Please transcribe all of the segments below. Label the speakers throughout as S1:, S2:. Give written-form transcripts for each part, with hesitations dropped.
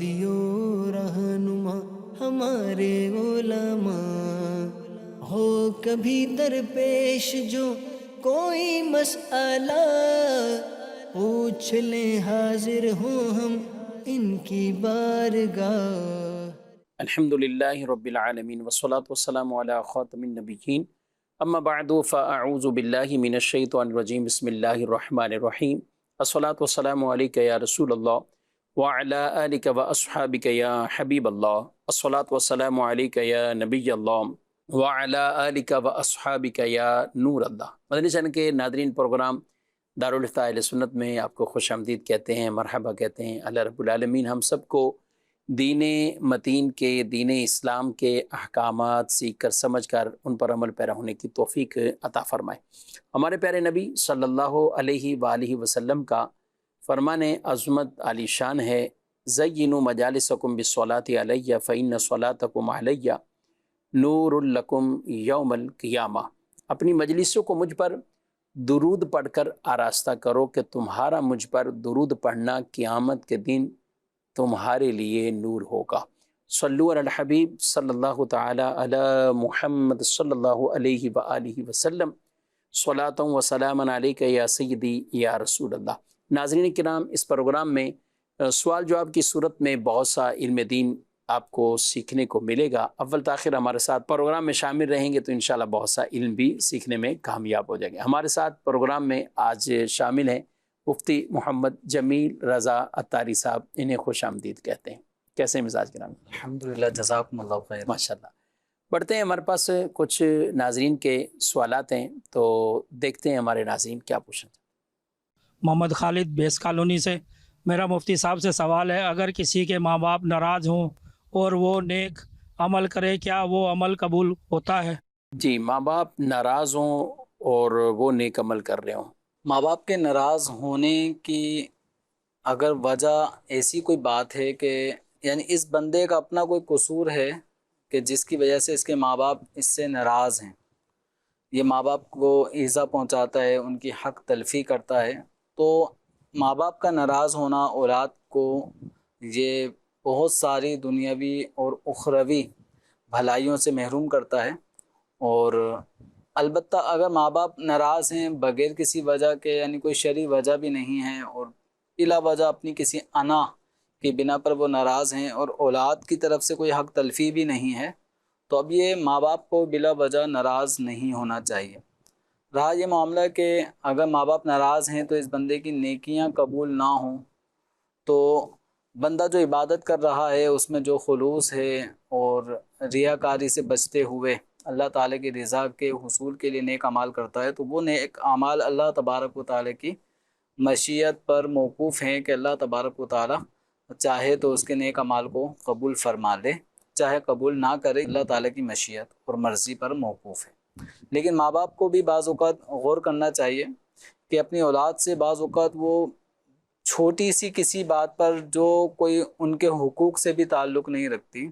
S1: ہادی و رہنما ہمارے علماء، ہو کبھی درپیش جو کوئی مسئلہ، پوچھ لیں حاضر ہوں ہم ان کی بارگاہ۔
S2: الحمد للہ رب العالمین والصلاة والسلام علی خاتم النبیین، اما بعد فاعوذ باللہ من الشیطان الرجیم، بسم اللہ الرحمن الرحیم، الصلاة والسلام علیک یا رسول اللہ وعلی آلک واصحابک یا حبیب اللہ، الصلاة والسلام علیک یا نبی اللہ وعلی آلک واصحابک یا نور اللہ۔ مدنی چینل کے ناظرین، پروگرام دارالفتہ اہل سنت میں آپ کو خوش آمدید کہتے ہیں، مرحبا کہتے ہیں۔ اللہ رب العالمین ہم سب کو دین متین کے، دین اسلام کے احکامات سیکھ کر سمجھ کر ان پر عمل پیرا ہونے کی توفیق عطا فرمائے۔ ہمارے پیارے نبی صلی اللہ علیہ وآلہ وسلم کا فرمان عظمت عالی شان ہے، زینوا مجالسکم بالصلاۃ علیہ فإن صلاتکم علیہ نور لکم یوم القیامہ۔ اپنی مجلسوں کو مجھ پر درود پڑھ کر آراستہ کرو کہ تمہارا مجھ پر درود پڑھنا قیامت کے دن تمہارے لیے نور ہوگا۔ صلو علی الحبیب صلی اللہ تعالی علی محمد صلی اللہ علیہ وآلہ وسلم، صلاۃ و سلام علیک یا سیدی یا رسول اللہ۔ ناظرین کرام، اس پروگرام میں سوال جواب کی صورت میں بہت سا علم دین آپ کو سیکھنے کو ملے گا۔ اول تاخیر ہمارے ساتھ پروگرام میں شامل رہیں گے تو انشاءاللہ بہت سا علم بھی سیکھنے میں کامیاب ہو جائیں گے۔ ہمارے ساتھ پروگرام میں آج شامل ہیں مفتی محمد جمیل رضا عطاری صاحب، انہیں خوش آمدید کہتے ہیں۔ کیسے مزاج گرامی؟
S3: الحمدللہ، جزاکم اللہ خیر۔
S2: ماشاءاللہ۔ بڑھتے ہیں، ہمارے پاس کچھ ناظرین کے سوالات ہیں تو دیکھتے ہیں ہمارے ناظرین کیا پوچھیں۔
S4: محمد خالد بیس کالونی سے، میرا مفتی صاحب سے سوال ہے، اگر کسی کے ماں باپ ناراض ہوں اور وہ نیک عمل کرے، کیا وہ عمل قبول ہوتا ہے؟
S2: جی، ماں باپ ناراض ہوں اور وہ نیک عمل کر رہے ہوں۔
S3: ماں باپ کے ناراض ہونے کی اگر وجہ ایسی کوئی بات ہے کہ یعنی اس بندے کا اپنا کوئی قصور ہے کہ جس کی وجہ سے اس کے ماں باپ اس سے ناراض ہیں، یہ ماں باپ کو ایذا پہنچاتا ہے، ان کی حق تلفی کرتا ہے، تو ماں باپ کا ناراض ہونا اولاد کو یہ بہت ساری دنیاوی اور اخروی بھلائیوں سے محروم کرتا ہے۔ اور البتہ اگر ماں باپ ناراض ہیں بغیر کسی وجہ کے، یعنی کوئی شرعی وجہ بھی نہیں ہے اور بلا وجہ اپنی کسی انا کی بنا پر وہ ناراض ہیں اور اولاد کی طرف سے کوئی حق تلفی بھی نہیں ہے، تو اب یہ ماں باپ کو بلا وجہ ناراض نہیں ہونا چاہیے۔ رہا یہ معاملہ کہ اگر ماں باپ ناراض ہیں تو اس بندے کی نیکیاں قبول نہ ہوں، تو بندہ جو عبادت کر رہا ہے اس میں جو خلوص ہے اور ریاکاری سے بچتے ہوئے اللہ تعالیٰ کی رضا کے حصول کے لیے نیک اعمال کرتا ہے، تو وہ نیک اعمال اللہ تبارک و تعالیٰ کی مشیت پر موقوف ہیں کہ اللہ تبارک و تعالیٰ چاہے تو اس کے نیک اعمال کو قبول فرما لے، چاہے قبول نہ کرے، اللہ تعالیٰ کی مشیت اور مرضی پر موقوف ہے۔ لیکن ماں باپ کو بھی بعض اوقات غور کرنا چاہیے کہ اپنی اولاد سے بعض اوقات وہ چھوٹی سی کسی بات پر جو کوئی ان کے حقوق سے بھی تعلق نہیں رکھتی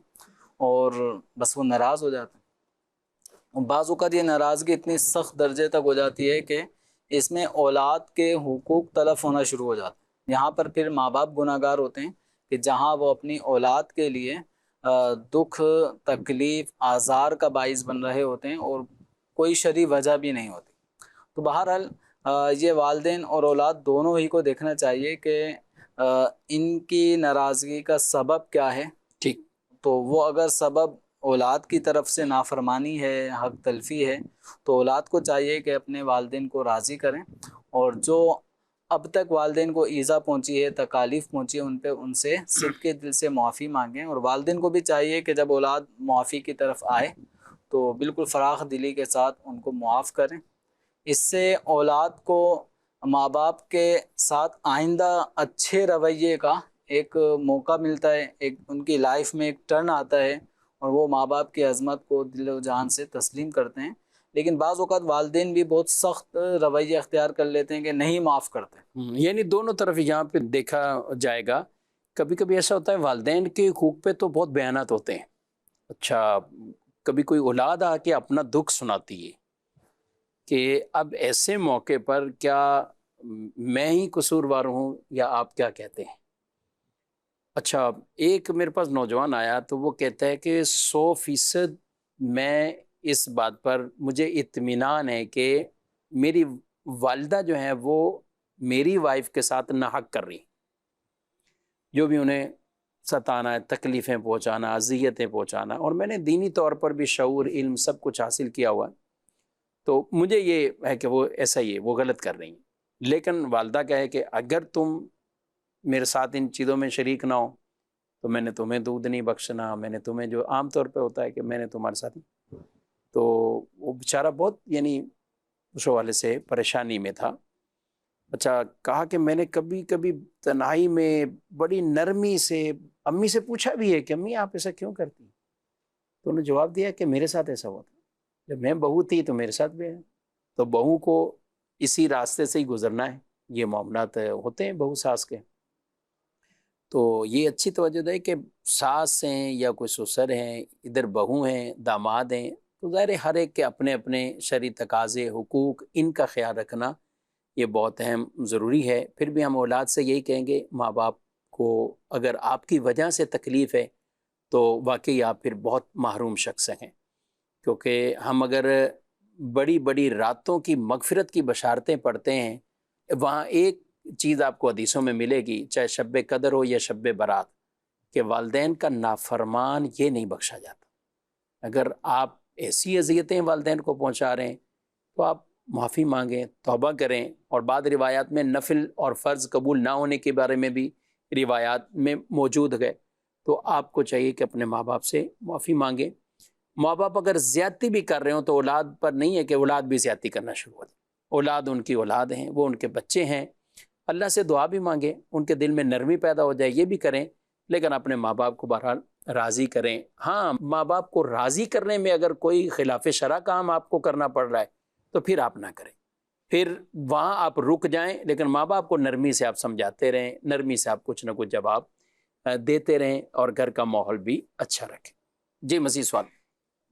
S3: اور بس وہ ناراض ہو جاتے ہیں۔ بعض اوقات یہ ناراضگی اتنی سخت درجے تک ہو جاتی ہے کہ اس میں اولاد کے حقوق تلف ہونا شروع ہو جاتے ہیں۔ یہاں پر پھر ماں باپ گناہ گار ہوتے ہیں کہ جہاں وہ اپنی اولاد کے لیے دکھ، تکلیف، آزار کا باعث بن رہے ہوتے ہیں اور کوئی شرعی وجہ بھی نہیں ہوتی۔ تو بہرحال یہ والدین اور اولاد دونوں ہی کو دیکھنا چاہیے کہ ان کی ناراضگی کا سبب کیا ہے۔
S2: ٹھیک،
S3: تو وہ اگر سبب اولاد کی طرف سے نافرمانی ہے، حق تلفی ہے، تو اولاد کو چاہیے کہ اپنے والدین کو راضی کریں، اور جو اب تک والدین کو ایذا پہنچی ہے، تکالیف پہنچی ہے، ان پہ ان سے صدق کے دل سے معافی مانگیں، اور والدین کو بھی چاہیے کہ جب اولاد معافی کی طرف آئے تو بالکل فراخ دلی کے ساتھ ان کو معاف کریں۔ اس سے اولاد کو ماں باپ کے ساتھ آئندہ اچھے رویے کا ایک موقع ملتا ہے، ایک ان کی لائف میں ایک ٹرن آتا ہے اور وہ ماں باپ کی عظمت کو دل و جان سے تسلیم کرتے ہیں۔ لیکن بعض اوقات والدین بھی بہت سخت رویہ اختیار کر لیتے ہیں کہ نہیں معاف کرتے۔
S2: یعنی دونوں طرف یہاں پہ دیکھا جائے گا، کبھی کبھی ایسا ہوتا ہے والدین کے حقوق پہ تو بہت بیانات ہوتے ہیں، اچھا کبھی کوئی اولاد آ کے اپنا دکھ سناتی ہے کہ اب ایسے موقع پر کیا میں ہی قصوروار ہوں یا آپ کیا کہتے ہیں؟ اچھا، ایک میرے پاس نوجوان آیا تو وہ کہتا ہے کہ 100% میں اس بات پر مجھے اطمینان ہے کہ میری والدہ جو ہیں وہ میری وائف کے ساتھ ناحق کر رہی، جو بھی انہیں ستانا ہے، تکلیفیں پہنچانا، اذیتیں پہنچانا، اور میں نے دینی طور پر بھی شعور، علم سب کچھ حاصل کیا ہوا ہے، تو مجھے یہ ہے کہ وہ ایسا ہی ہے، وہ غلط کر رہی ہیں۔ لیکن والدہ کا ہے کہ اگر تم میرے ساتھ ان چیزوں میں شریک نہ ہو تو میں نے تمہیں دودھ نہیں بخشنا، میں نے تمہیں، جو عام طور پہ ہوتا ہے کہ میں نے تمہارے ساتھ، تو وہ بیچارہ بہت یعنی اس حوالے سے پریشانی میں تھا۔ اچھا، کہا کہ میں نے کبھی کبھی تنہائی میں بڑی نرمی سے امی سے پوچھا بھی ہے کہ امی آپ ایسا کیوں کرتی ہیں؟ تو انہوں نے جواب دیا کہ میرے ساتھ ایسا ہوا تھا، جب میں بہو تھی تو میرے ساتھ بھی ہے، تو بہو کو اسی راستے سے ہی گزرنا ہے، یہ معاملات ہوتے ہیں بہو ساس کے۔ تو یہ اچھی توجہ دے کہ ساس ہیں یا کوئی سسر ہیں، ادھر بہو ہیں، داماد ہیں، تو ظاہر ہے ہر ایک کے اپنے اپنے شرعی تقاضے، حقوق، ان کا خیال رکھنا یہ بہت اہم ضروری ہے۔ پھر بھی ہم اولاد سے یہی کہیں گے، ماں باپ کو اگر آپ کی وجہ سے تکلیف ہے تو واقعی آپ پھر بہت محروم شخص ہیں، کیونکہ ہم اگر بڑی بڑی راتوں کی مغفرت کی بشارتیں پڑھتے ہیں، وہاں ایک چیز آپ کو حدیثوں میں ملے گی، چاہے شب قدر ہو یا شب برات، کہ والدین کا نافرمان یہ نہیں بخشا جاتا۔ اگر آپ ایسی اذیتیں والدین کو پہنچا رہے ہیں تو آپ معافی مانگیں، توبہ کریں، اور بعض روایات میں نفل اور فرض قبول نہ ہونے کے بارے میں بھی روایات میں موجود ہے، تو آپ کو چاہیے کہ اپنے ماں باپ سے معافی مانگیں۔ ماں باپ اگر زیادتی بھی کر رہے ہوں تو اولاد پر نہیں ہے کہ اولاد بھی زیادتی کرنا شروع ہو جائے، اولاد ان کی اولاد ہیں، وہ ان کے بچے ہیں، اللہ سے دعا بھی مانگیں، ان کے دل میں نرمی پیدا ہو جائے، یہ بھی کریں، لیکن اپنے ماں باپ کو بہرحال راضی کریں۔ ہاں، ماں باپ کو راضی کرنے میں اگر کوئی خلاف شرع کام آپ کو کرنا پڑ رہا ہے تو پھر آپ نہ کریں، پھر وہاں آپ رک جائیں، لیکن ماں باپ کو نرمی سے آپ سمجھاتے رہیں، نرمی سے آپ کچھ نہ کچھ جواب دیتے رہیں، اور گھر کا ماحول بھی اچھا رکھیں۔ جی، مزید سوال؟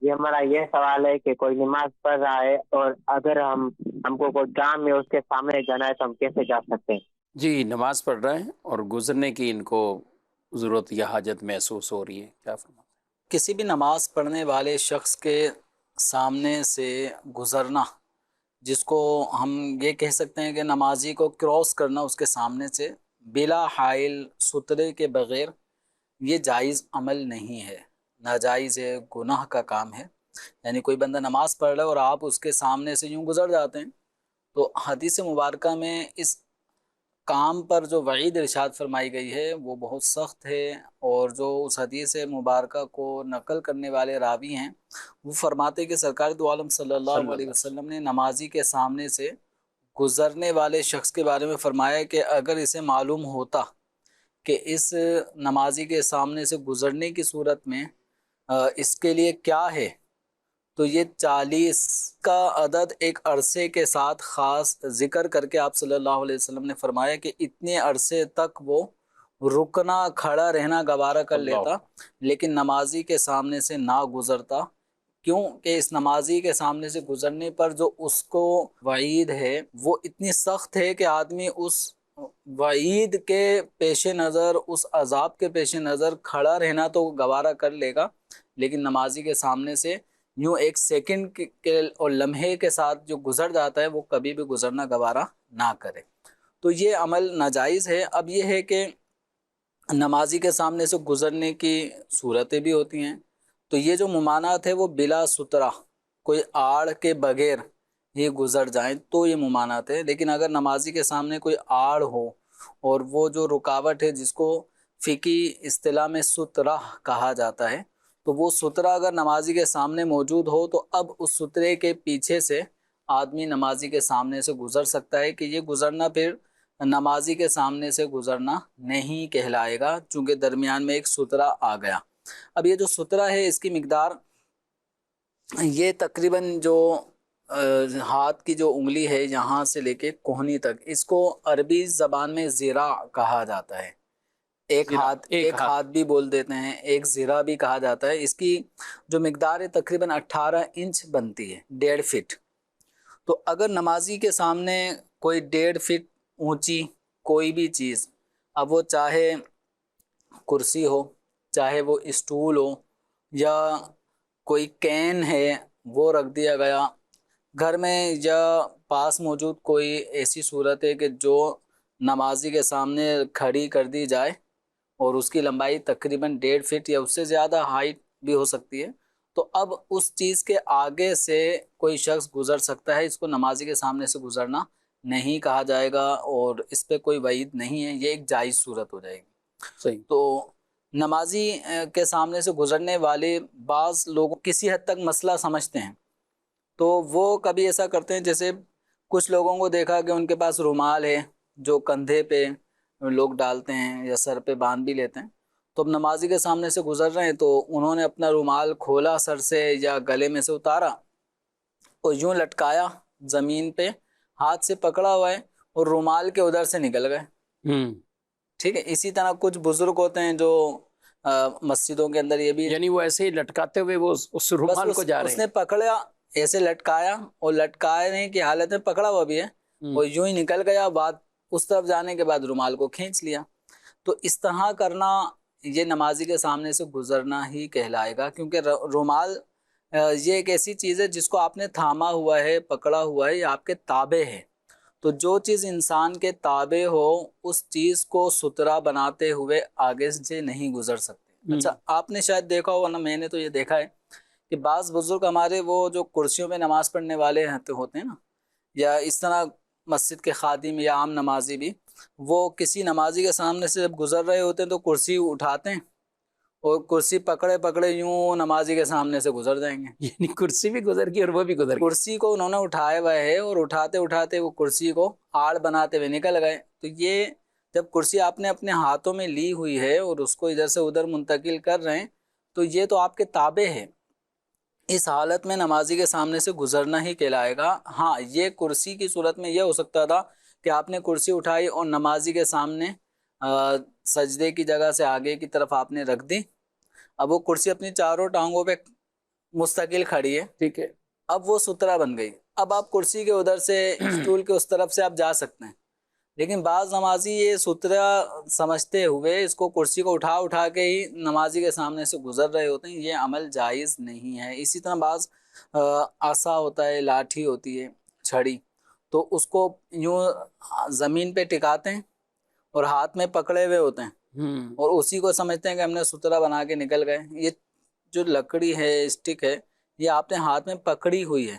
S5: یہ ہمارا یہ سوال ہے کہ کوئی نماز پڑھ رہا ہے اور اگر ہم کو کوئی کام میں اس کے سامنے جانا ہے تو ہم کیسے جا سکتے ہیں؟
S2: جی، نماز پڑھ رہے ہیں اور گزرنے کی ان کو ضرورت یا حاجت محسوس ہو رہی ہے، کیا فرماتے ہیں؟
S3: کسی بھی نماز پڑھنے والے شخص کے سامنے سے گزرنا، جس کو ہم یہ کہہ سکتے ہیں کہ نمازی کو کراس کرنا اس کے سامنے سے بلا حائل سترے کے بغیر، یہ جائز عمل نہیں ہے، ناجائز ہے، گناہ کا کام ہے۔ یعنی کوئی بندہ نماز پڑھ رہا ہے اور آپ اس کے سامنے سے یوں گزر جاتے ہیں، تو حدیث مبارکہ میں اس کام پر جو وعید ارشاد فرمائی گئی ہے وہ بہت سخت ہے، اور جو اس حدیث مبارکہ کو نقل کرنے والے راوی ہیں وہ فرماتے کہ سرکار دو عالم صلی اللہ علیہ وسلم نے نمازی کے سامنے سے گزرنے والے شخص کے بارے میں فرمایا کہ اگر اسے معلوم ہوتا کہ اس نمازی کے سامنے سے گزرنے کی صورت میں اس کے لیے کیا ہے، تو یہ 40 کا عدد ایک عرصے کے ساتھ خاص ذکر کر کے آپ صلی اللہ علیہ وسلم نے فرمایا کہ اتنے عرصے تک وہ رکنا، کھڑا رہنا گوارا کر لیتا، لیکن نمازی کے سامنے سے نہ گزرتا، کیوں کہ اس نمازی کے سامنے سے گزرنے پر جو اس کو وعید ہے وہ اتنی سخت ہے کہ آدمی اس وعید کے پیش نظر، اس عذاب کے پیش نظر کھڑا رہنا تو گوارا کر لے گا، لیکن نمازی کے سامنے سے یوں ایک سیکنڈ کے اور لمحے کے ساتھ جو گزر جاتا ہے وہ کبھی بھی گزرنا گوارا نہ کرے، تو یہ عمل ناجائز ہے۔ اب یہ ہے کہ نمازی کے سامنے سے گزرنے کی صورتیں بھی ہوتی ہیں، تو یہ جو ممانعت ہے وہ بلا سترہ، کوئی آڑ کے بغیر یہ گزر جائیں تو یہ ممانعت ہے، لیکن اگر نمازی کے سامنے کوئی آڑ ہو اور وہ جو رکاوٹ ہے جس کو فقہی اصطلاح میں سترہ کہا جاتا ہے، تو وہ سترہ اگر نمازی کے سامنے موجود ہو تو اب اس سترے کے پیچھے سے آدمی نمازی کے سامنے سے گزر سکتا ہے، کہ یہ گزرنا پھر نمازی کے سامنے سے گزرنا نہیں کہلائے گا، چونکہ درمیان میں ایک سترہ آ گیا۔ اب یہ جو سترہ ہے اس کی مقدار یہ تقریباً جو ہاتھ کی جو انگلی ہے یہاں سے لے کے کوہنی تک، اس کو عربی زبان میں ذراع کہا جاتا ہے، ایک ہاتھ بھی بول دیتے ہیں، ایک ذراع بھی کہا جاتا ہے۔ اس کی جو مقدار ہے تقریباً 18 انچ بنتی ہے، 1.5 فٹ۔ تو اگر نمازی کے سامنے کوئی 1.5 فٹ اونچی کوئی بھی چیز، اب وہ چاہے کرسی ہو، چاہے وہ اسٹول ہو یا کوئی کین ہے وہ رکھ دیا گیا گھر میں، یا پاس موجود کوئی ایسی صورت ہے کہ جو نمازی کے سامنے کھڑی کر دی جائے اور اس کی لمبائی تقریباً 1.5 فٹ یا اس سے زیادہ ہائٹ بھی ہو سکتی ہے، تو اب اس چیز کے آگے سے کوئی شخص گزر سکتا ہے، اس کو نمازی کے سامنے سے گزرنا نہیں کہا جائے گا اور اس پہ کوئی وعید نہیں ہے، یہ ایک جائز صورت ہو جائے گی۔
S2: صحیح۔
S3: تو نمازی کے سامنے سے گزرنے والے بعض لوگ کسی حد تک مسئلہ سمجھتے ہیں، تو وہ کبھی ایسا کرتے ہیں، جیسے کچھ لوگوں کو دیکھا کہ ان کے پاس رومال ہے جو کندھے پہ لوگ ڈالتے ہیں یا سر پہ باندھ بھی لیتے ہیں، تو اب نمازی کے سامنے سے گزر رہے ہیں تو انہوں نے اپنا رومال کھولا سر سے یا گلے میں سے اتارا اور یوں لٹکایا زمین پہ، ہاتھ سے پکڑا ہوا ہے اور رومال کے ادھر سے نکل گئے۔ ٹھیک ہے، اسی طرح کچھ بزرگ ہوتے ہیں جو مسجدوں کے اندر یہ بھی،
S2: یعنی وہ ایسے ہی لٹکاتے ہوئے وہ اس رومال کو جا رہے
S3: اس نے پکڑا، ایسے لٹکایا اور لٹکانے کی حالت میں پکڑا ہوا بھی ہے اور یوں ہی نکل گیا، بعد اس طرف جانے کے بعد رومال کو کھینچ لیا۔ تو اس طرح کرنا یہ نمازی کے سامنے سے گزرنا ہی کہلائے گا، کیونکہ رومال یہ ایک ایسی چیز ہے جس کو آپ نے تھاما ہوا ہے، پکڑا ہوا ہے، یہ آپ کے تابع ہے، تو جو چیز انسان کے تابع ہو اس چیز کو ستھرا بناتے ہوئے آگے سے نہیں گزر سکتے۔ اچھا، آپ نے شاید دیکھا ہو، ورنہ میں نے تو یہ دیکھا ہے کہ بعض بزرگ ہمارے وہ جو کرسیوں پہ نماز پڑھنے والے ہوتے ہیں نا، یا اس طرح مسجد کے خادم یا عام نمازی بھی، وہ کسی نمازی کے سامنے سے جب گزر رہے ہوتے ہیں تو کرسی اٹھاتے ہیں اور کرسی پکڑے پکڑے یوں نمازی کے سامنے سے گزر جائیں گے،
S2: یعنی کرسی بھی گزر گئی اور وہ بھی گزر گئی۔
S3: کرسی کو انہوں نے اٹھایا ہوا ہے اور اٹھاتے اٹھاتے وہ کرسی کو آڑ بناتے ہوئے نکل گئے۔ تو یہ جب کرسی آپ نے اپنے ہاتھوں میں لی ہوئی ہے اور اس کو ادھر سے ادھر منتقل کر رہے ہیں تو یہ تو آپ کے تابع ہے، اس حالت میں نمازی کے سامنے سے گزرنا ہی کہلائے گا۔ ہاں، یہ کرسی کی صورت میں یہ ہو سکتا تھا کہ آپ نے کرسی اٹھائی اور نمازی کے سامنے سجدے کی جگہ سے آگے کی طرف آپ نے رکھ دی، اب وہ کرسی اپنی چاروں ٹانگوں پہ مستقل کھڑی ہے،
S2: ٹھیک ہے،
S3: اب وہ سترا بن گئی، اب آپ کرسی کے ادھر سے اسٹول کے اس طرف سے آپ جا سکتے ہیں، لیکن بعض نمازی یہ سترا سمجھتے ہوئے اس کو کرسی کو اٹھا اٹھا کے ہی نمازی کے سامنے سے گزر رہے ہوتے ہیں، یہ عمل جائز نہیں ہے۔ اسی طرح بعض عصا ہوتا ہے، لاٹھی ہوتی ہے، چھڑی، تو اس کو یوں زمین پہ ٹکاتے ہیں اور ہاتھ میں پکڑے ہوئے ہوتے ہیں اور اسی کو سمجھتے ہیں کہ ہم نے سترا بنا کے نکل گئے۔ یہ جو لکڑی ہے، اسٹک ہے، یہ آپ نے ہاتھ میں پکڑی ہوئی ہے،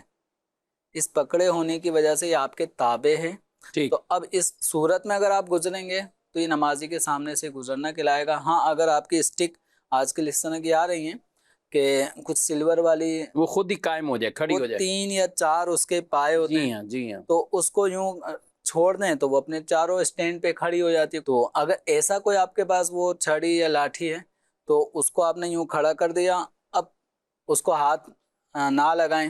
S3: اس پکڑے ہونے کی وجہ سے یہ آپ کے تابع ہے۔
S2: ٹھیک،
S3: تو اب اس صورت میں اگر آپ گزریں گے تو یہ نمازی کے سامنے سے گزرنا کہلائے گا۔ ہاں، اگر آپ کی اسٹک آج کل اس طرح کی آ رہی ہیں کہ کچھ سلور والی،
S2: وہ خود ہی قائم ہو جائے، کھڑی
S3: وہ
S2: ہو جائے۔
S3: 3 یا 4 اس کے پائے ہوتے
S2: جی
S3: ہیں،
S2: ہاں، جی ہاں،
S3: تو اس کو یوں چھوڑ دیں تو وہ اپنے چاروں اسٹینڈ پہ کھڑی ہو جاتی ہے۔ تو اگر ایسا کوئی آپ کے پاس وہ چھڑی یا لاٹھی ہے تو اس کو آپ نے یوں کھڑا کر دیا، اب اس کو ہاتھ نہ لگائیں،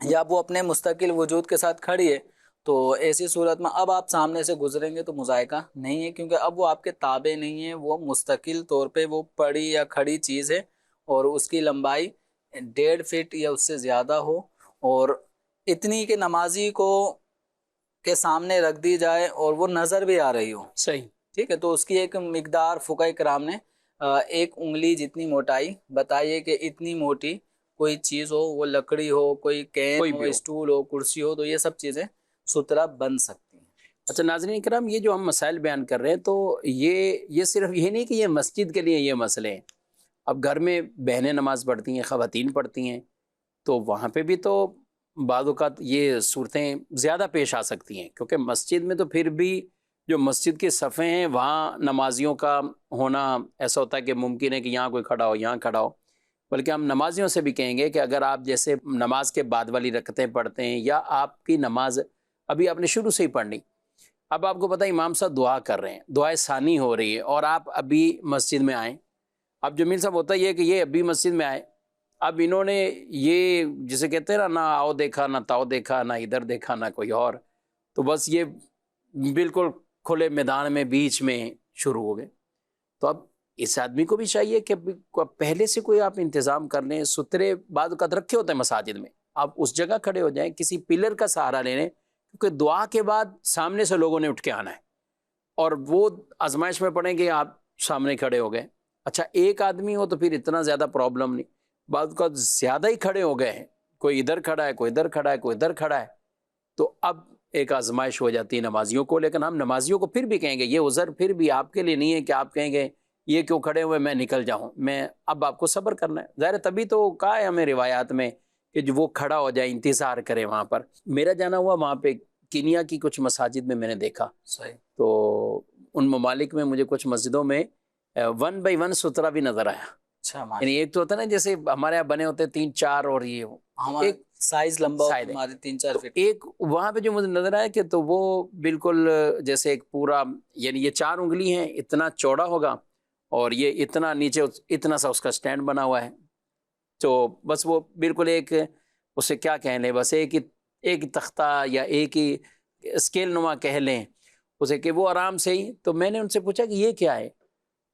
S3: یا وہ اپنے مستقل وجود کے ساتھ کھڑی ہے، تو ایسی صورت میں اب آپ سامنے سے گزریں گے تو مذائقہ نہیں ہے، کیونکہ اب وہ آپ کے تابع نہیں ہے، وہ مستقل طور پہ وہ پڑی یا کھڑی چیز ہے اور اس کی لمبائی 1.5 فٹ یا اس سے زیادہ ہو اور اتنی کہ نمازی کو کے سامنے رکھ دی جائے اور وہ نظر بھی آ رہی ہو۔
S2: صحیح،
S3: ٹھیک ہے، تو اس کی ایک مقدار فقہاء کرام نے 1 انگلی جتنی موٹائی بتائیے کہ اتنی موٹی کوئی چیز ہو، وہ لکڑی ہو، کوئی کین
S2: کوئی
S3: ہو،
S2: بھی ہو۔
S3: اسٹول ہو، کرسی ہو، تو یہ سب چیزیں سترا بن سکتی ہیں۔
S2: اچھا ناظرین کرام، یہ جو ہم مسائل بیان کر رہے ہیں تو یہ صرف یہ نہیں کہ یہ مسجد کے لیے یہ مسئلے ہیں، اب گھر میں بہنیں نماز پڑھتی ہیں، خواتین پڑھتی ہیں، تو وہاں پہ بھی تو بعض اوقات یہ صورتیں زیادہ پیش آ سکتی ہیں، کیونکہ مسجد میں تو پھر بھی جو مسجد کے صفیں ہیں وہاں نمازیوں کا ہونا ایسا ہوتا ہے کہ ممکن ہے کہ یہاں کوئی کھڑا ہو، یہاں کھڑا ہو، بلکہ ہم نمازیوں سے بھی کہیں گے کہ اگر آپ جیسے نماز کے بعد والی رکعتیں پڑھتے ہیں یا آپ کی نماز ابھی آپ نے شروع سے ہی پڑھنی، اب آپ کو پتہ ہے امام صاحب دعا کر رہے ہیں، دعائے ثانی ہو رہی ہے اور آپ ابھی مسجد میں آئیں، اب جمیل صاحب ہوتا یہ ہے کہ یہ ابھی مسجد میں آئے، اب انہوں نے یہ جسے کہتے ہیں نا، نہ آؤ دیکھا نہ تاؤ دیکھا، نہ ادھر دیکھا نہ کوئی اور، تو بس یہ بالکل کھلے میدان میں بیچ میں شروع ہو گئے۔ تو اب اس آدمی کو بھی چاہیے کہ پہلے سے کوئی آپ انتظام کر لیں، سترے بعض اوقات رکھے ہوتے ہیں مساجد میں، آپ اس جگہ کھڑے ہو جائیں، کسی پلر کا سہارا لے لیں، کیونکہ دعا کے بعد سامنے سے لوگوں نے اٹھ کے آنا ہے اور وہ آزمائش میں پڑیں کہ آپ سامنے کھڑے ہو گئے. اچھا ایک آدمی ہو تو پھر اتنا زیادہ پرابلم نہیں, بعض کا زیادہ ہی کھڑے ہو گئے ہیں, کوئی ادھر کھڑا ہے, کوئی ادھر کھڑا ہے, کوئی ادھر کھڑا ہے, تو اب ایک آزمائش ہو جاتی ہے نمازیوں کو. لیکن ہم نمازیوں کو پھر بھی کہیں گے, یہ عذر پھر بھی آپ کے لیے نہیں ہے کہ آپ کہیں گے یہ کیوں کھڑے ہوئے میں نکل جاؤں. میں اب آپ کو صبر کرنا ہے, ظاہر تبھی تو کہا ہے ہمیں روایات میں کہ جو وہ کھڑا ہو جائے, انتظار کرے وہاں پر. میرا جانا ہوا وہاں پہ کینیا کی کچھ مساجد میں نے دیکھا,
S3: صحیح.
S2: تو ان ممالک میں مجھے کچھ مسجدوں میں 1 by 1 سترہ بھی نظر آیا.
S3: اچھا
S2: یعنی ایک تو ہوتا ہے نا جیسے ہمارے یہاں بنے ہوتے 3-4 اور یہ
S3: ہمارا
S2: ایک
S3: سائز لمبا ہوتا
S2: سائز
S3: ہے
S2: ہے.
S3: ہمارے 3-4 فٹ.
S2: ایک وہاں پہ جو مجھے نظر آیا کہ تو وہ بالکل جیسے ایک پورا, یعنی یہ 4 انگلی ہیں, اتنا چوڑا ہوگا اور یہ اتنا نیچے اتنا سا اس کا سٹینڈ بنا ہوا ہے. تو بس وہ بالکل ایک اسے کیا کہیں لیں, بس ایک تختہ یا ایک ہی اسکیل نما کہہ لیں اسے, کہ وہ آرام سے ہی. تو میں نے ان سے پوچھا کہ یہ کیا ہے,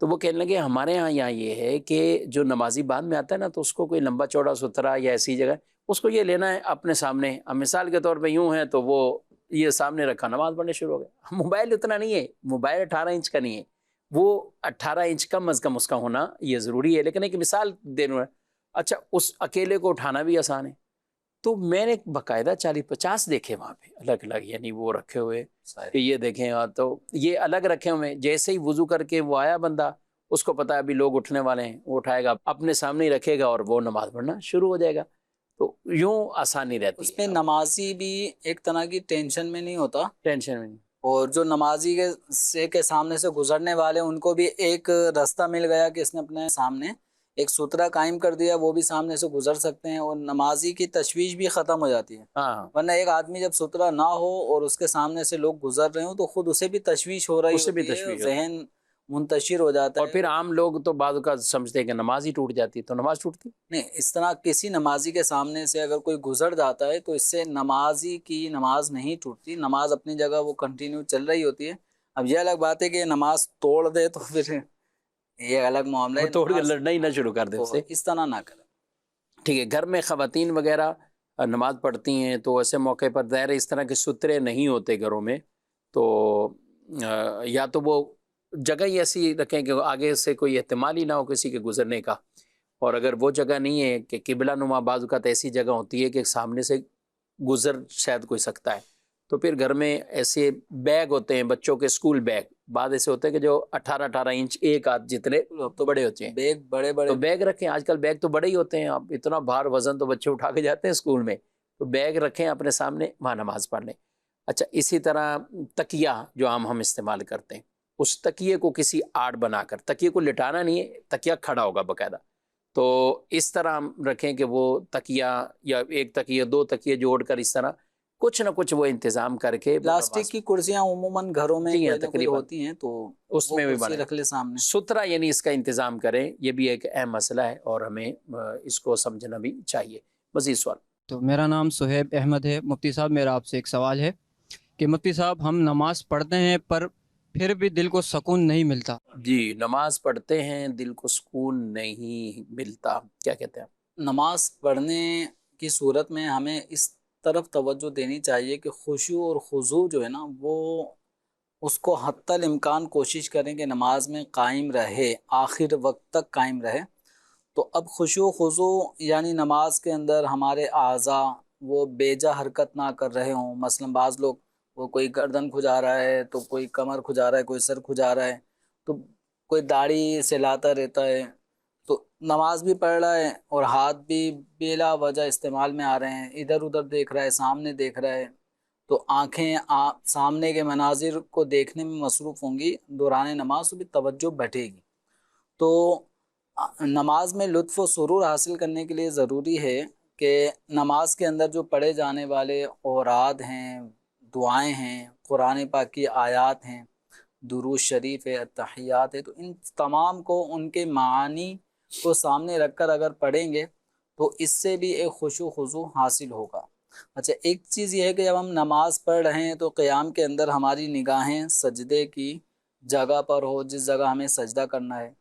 S2: تو وہ کہنے لگے ہمارے یہاں یہ ہے کہ جو نمازی بعد میں آتا ہے نا تو اس کو کوئی لمبا چوڑا ستھرا یا ایسی جگہ اس کو یہ لینا ہے اپنے سامنے. اب مثال کے طور پہ یوں ہے تو وہ یہ سامنے رکھا, نماز پڑھنے شروع ہو گئے. موبائل اتنا نہیں ہے, موبائل 18 انچ کا نہیں ہے, وہ 18 انچ کم از کم اس کا ہونا یہ ضروری ہے. لیکن ایک مثال دینا ہے. اچھا اس اکیلے کو اٹھانا بھی آسان ہے. تو میں نے باقاعدہ 40-50 دیکھے وہاں پہ الگ الگ, یعنی وہ رکھے ہوئے کہ یہ دیکھیں, تو یہ الگ رکھے ہوئے. جیسے ہی وضو کر کے وہ آیا بندہ, اس کو پتا ہے ابھی لوگ اٹھنے والے ہیں, وہ اٹھائے گا اپنے سامنے ہی رکھے گا اور وہ نماز پڑھنا شروع ہو جائے گا. تو یوں آسانی رہتی
S3: اس
S2: ہے.
S3: میں نمازی بھی ایک طرح کی ٹینشن میں نہیں ہوتا,
S2: ٹینشن میں نہیں.
S3: اور جو نمازی کے سامنے سے گزرنے والے ان کو بھی ایک راستہ مل گیا کہ اس نے اپنے سامنے ایک سترہ قائم کر دیا, وہ بھی سامنے سے گزر سکتے ہیں, اور نمازی کی تشویش بھی ختم ہو جاتی ہے.
S2: ہاں,
S3: ورنہ ایک آدمی جب سترہ نہ ہو اور اس کے سامنے سے لوگ گزر رہے ہوں تو خود اسے بھی تشویش ہو رہی
S2: اسے بھی
S3: ہوتی ہے,
S2: تشویش ہوتی ہے.
S3: ذہن منتشر ہو جاتا
S2: اور
S3: ہے.
S2: پھر عام لوگ تو بعض کا سمجھتے ہیں کہ نماز ہی ٹوٹ جاتی ہے, تو نماز ٹوٹتی
S3: نہیں, اس طرح کسی نمازی کے سامنے سے اگر کوئی گزر جاتا ہے تو اس سے نمازی کی نماز نہیں ٹوٹتی, نماز اپنی جگہ وہ کنٹینیو چل رہی ہوتی ہے. اب یہ الگ بات ہے کہ نماز توڑ دے تو پھر یہ الگ معاملہ
S2: وہ
S3: ہے.
S2: توڑ کے
S3: نماز
S2: لڑنا ہی نہ شروع کر دے اس سے.
S3: اس طرح نہ کرے.
S2: ٹھیک ہے, گھر میں خواتین وغیرہ نماز پڑھتی ہیں تو ایسے موقع پر ظاہر اس طرح کے سترے نہیں ہوتے گھروں میں, تو یا تو وہ جگہ ہی ایسی رکھیں کہ آگے سے کوئی احتمال ہی نہ ہو کسی کے گزرنے کا, اور اگر وہ جگہ نہیں ہے کہ قبلہ نما, بعض اوقات ایسی جگہ ہوتی ہے کہ سامنے سے گزر شاید کوئی سکتا ہے, تو پھر گھر میں ایسے بیگ ہوتے ہیں بچوں کے, اسکول بیگ بعد ایسے ہوتے ہیں کہ جو 18 انچ ایک ہاتھ جتنے تو بڑے ہوتے ہیں,
S3: بیگ بڑے بڑے
S2: تو بیگ رکھیں. آج کل بیگ تو بڑے ہی ہوتے ہیں, اب اتنا بھار وزن تو بچے اٹھا کے جاتے ہیں اسکول میں, تو بیگ رکھیں اپنے سامنے, وہاں نماز پڑھ لیں. اچھا اسی طرح تکیہ جو عام ہم استعمال کرتے ہیں, اس تکیے کو کسی آڑ بنا کر, تکیے کو لٹانا نہیں ہے, تکیہ کھڑا ہوگا باقاعدہ, تو اس طرح ہم رکھیں کہ وہ تکیہ یا ایک تکیہ 2 تکیے جوڑ کر اس طرح کچھ نہ کچھ وہ انتظام کر کے.
S3: پلاسٹک کی کرسیاں عموماً گھروں میں
S2: جی ہاں,
S3: کوئی نہ کوئی
S2: تقریباً
S3: ہوتی ہیں, تو
S2: اس
S3: وہ
S2: میں بھی
S3: کرسی
S2: بنے
S3: رکھ لے سامنے.
S2: سترہ, یعنی اس کا انتظام کریں. یہ بھی ایک اہم مسئلہ ہے اور ہمیں اس کو سمجھنا بھی چاہیے. مزید سوال.
S6: تو میرا نام صہیب احمد ہے. مفتی صاحب میرا آپ سے ایک سوال ہے کہ مفتی صاحب ہم نماز پڑھتے ہیں پر پھر بھی دل کو سکون نہیں ملتا.
S2: جی, نماز پڑھتے ہیں دل کو سکون نہیں ملتا, کیا کہتے ہیں؟
S3: نماز پڑھنے کی صورت میں ہمیں اس طرف توجہ دینی چاہیے کہ خشوع اور خضوع جو ہے نا, وہ اس کو حتی الامکان کوشش کریں کہ نماز میں قائم رہے, آخر وقت تک قائم رہے. تو اب خشوع و خضوع یعنی نماز کے اندر ہمارے اعضاء وہ بے جا حرکت نہ کر رہے ہوں. مثلا بعض لوگ وہ کوئی گردن کھجا رہا ہے, تو کوئی کمر کھجا رہا ہے, کوئی سر کھجا رہا ہے, تو کوئی داڑھی سلاتا رہتا ہے, تو نماز بھی پڑھ رہا ہے اور ہاتھ بھی بلا وجہ استعمال میں آ رہے ہیں, ادھر ادھر دیکھ رہا ہے, سامنے دیکھ رہا ہے, تو آنکھیں سامنے کے مناظر کو دیکھنے میں مصروف ہوں گی. دوران نماز بھی توجہ بیٹھے گی. تو نماز میں لطف و سرور حاصل کرنے کے لیے ضروری ہے کہ نماز کے اندر جو پڑھے جانے والے اوراد ہیں, دعائیں ہیں, قرآن پاک کی آیات ہیں, درود شریف ہے, التحیات ہے, تو ان تمام کو ان کے معانی کو سامنے رکھ کر اگر پڑھیں گے تو اس سے بھی ایک خشوع و خضوع حاصل ہوگا. اچھا ایک چیز یہ ہے کہ جب ہم نماز پڑھ رہے ہیں تو قیام کے اندر ہماری نگاہیں سجدے کی جگہ پر ہو, جس جگہ ہمیں سجدہ کرنا ہے,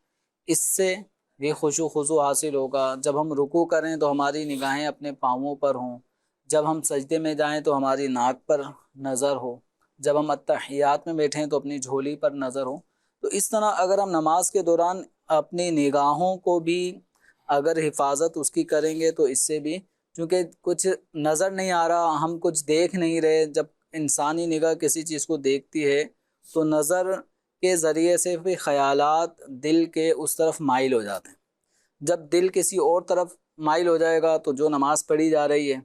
S3: اس سے بھی خشوع و خضوع حاصل ہوگا. جب ہم رکوع کریں تو ہماری نگاہیں اپنے پاؤں پر ہوں, جب ہم سجدے میں جائیں تو ہماری ناک پر نظر ہو, جب ہم التحیات میں بیٹھیں تو اپنی جھولی پر نظر ہو. تو اس طرح اگر ہم نماز کے دوران اپنی نگاہوں کو بھی اگر حفاظت اس کی کریں گے تو اس سے بھی، چونکہ کچھ نظر نہیں آ رہا، ہم کچھ دیکھ نہیں رہے، جب انسانی نگاہ کسی چیز کو دیکھتی ہے تو نظر کے ذریعے سے بھی خیالات دل کے اس طرف مائل ہو جاتے ہیں. جب دل کسی اور طرف مائل ہو جائے گا تو جو نماز پڑھی جا رہی ہے،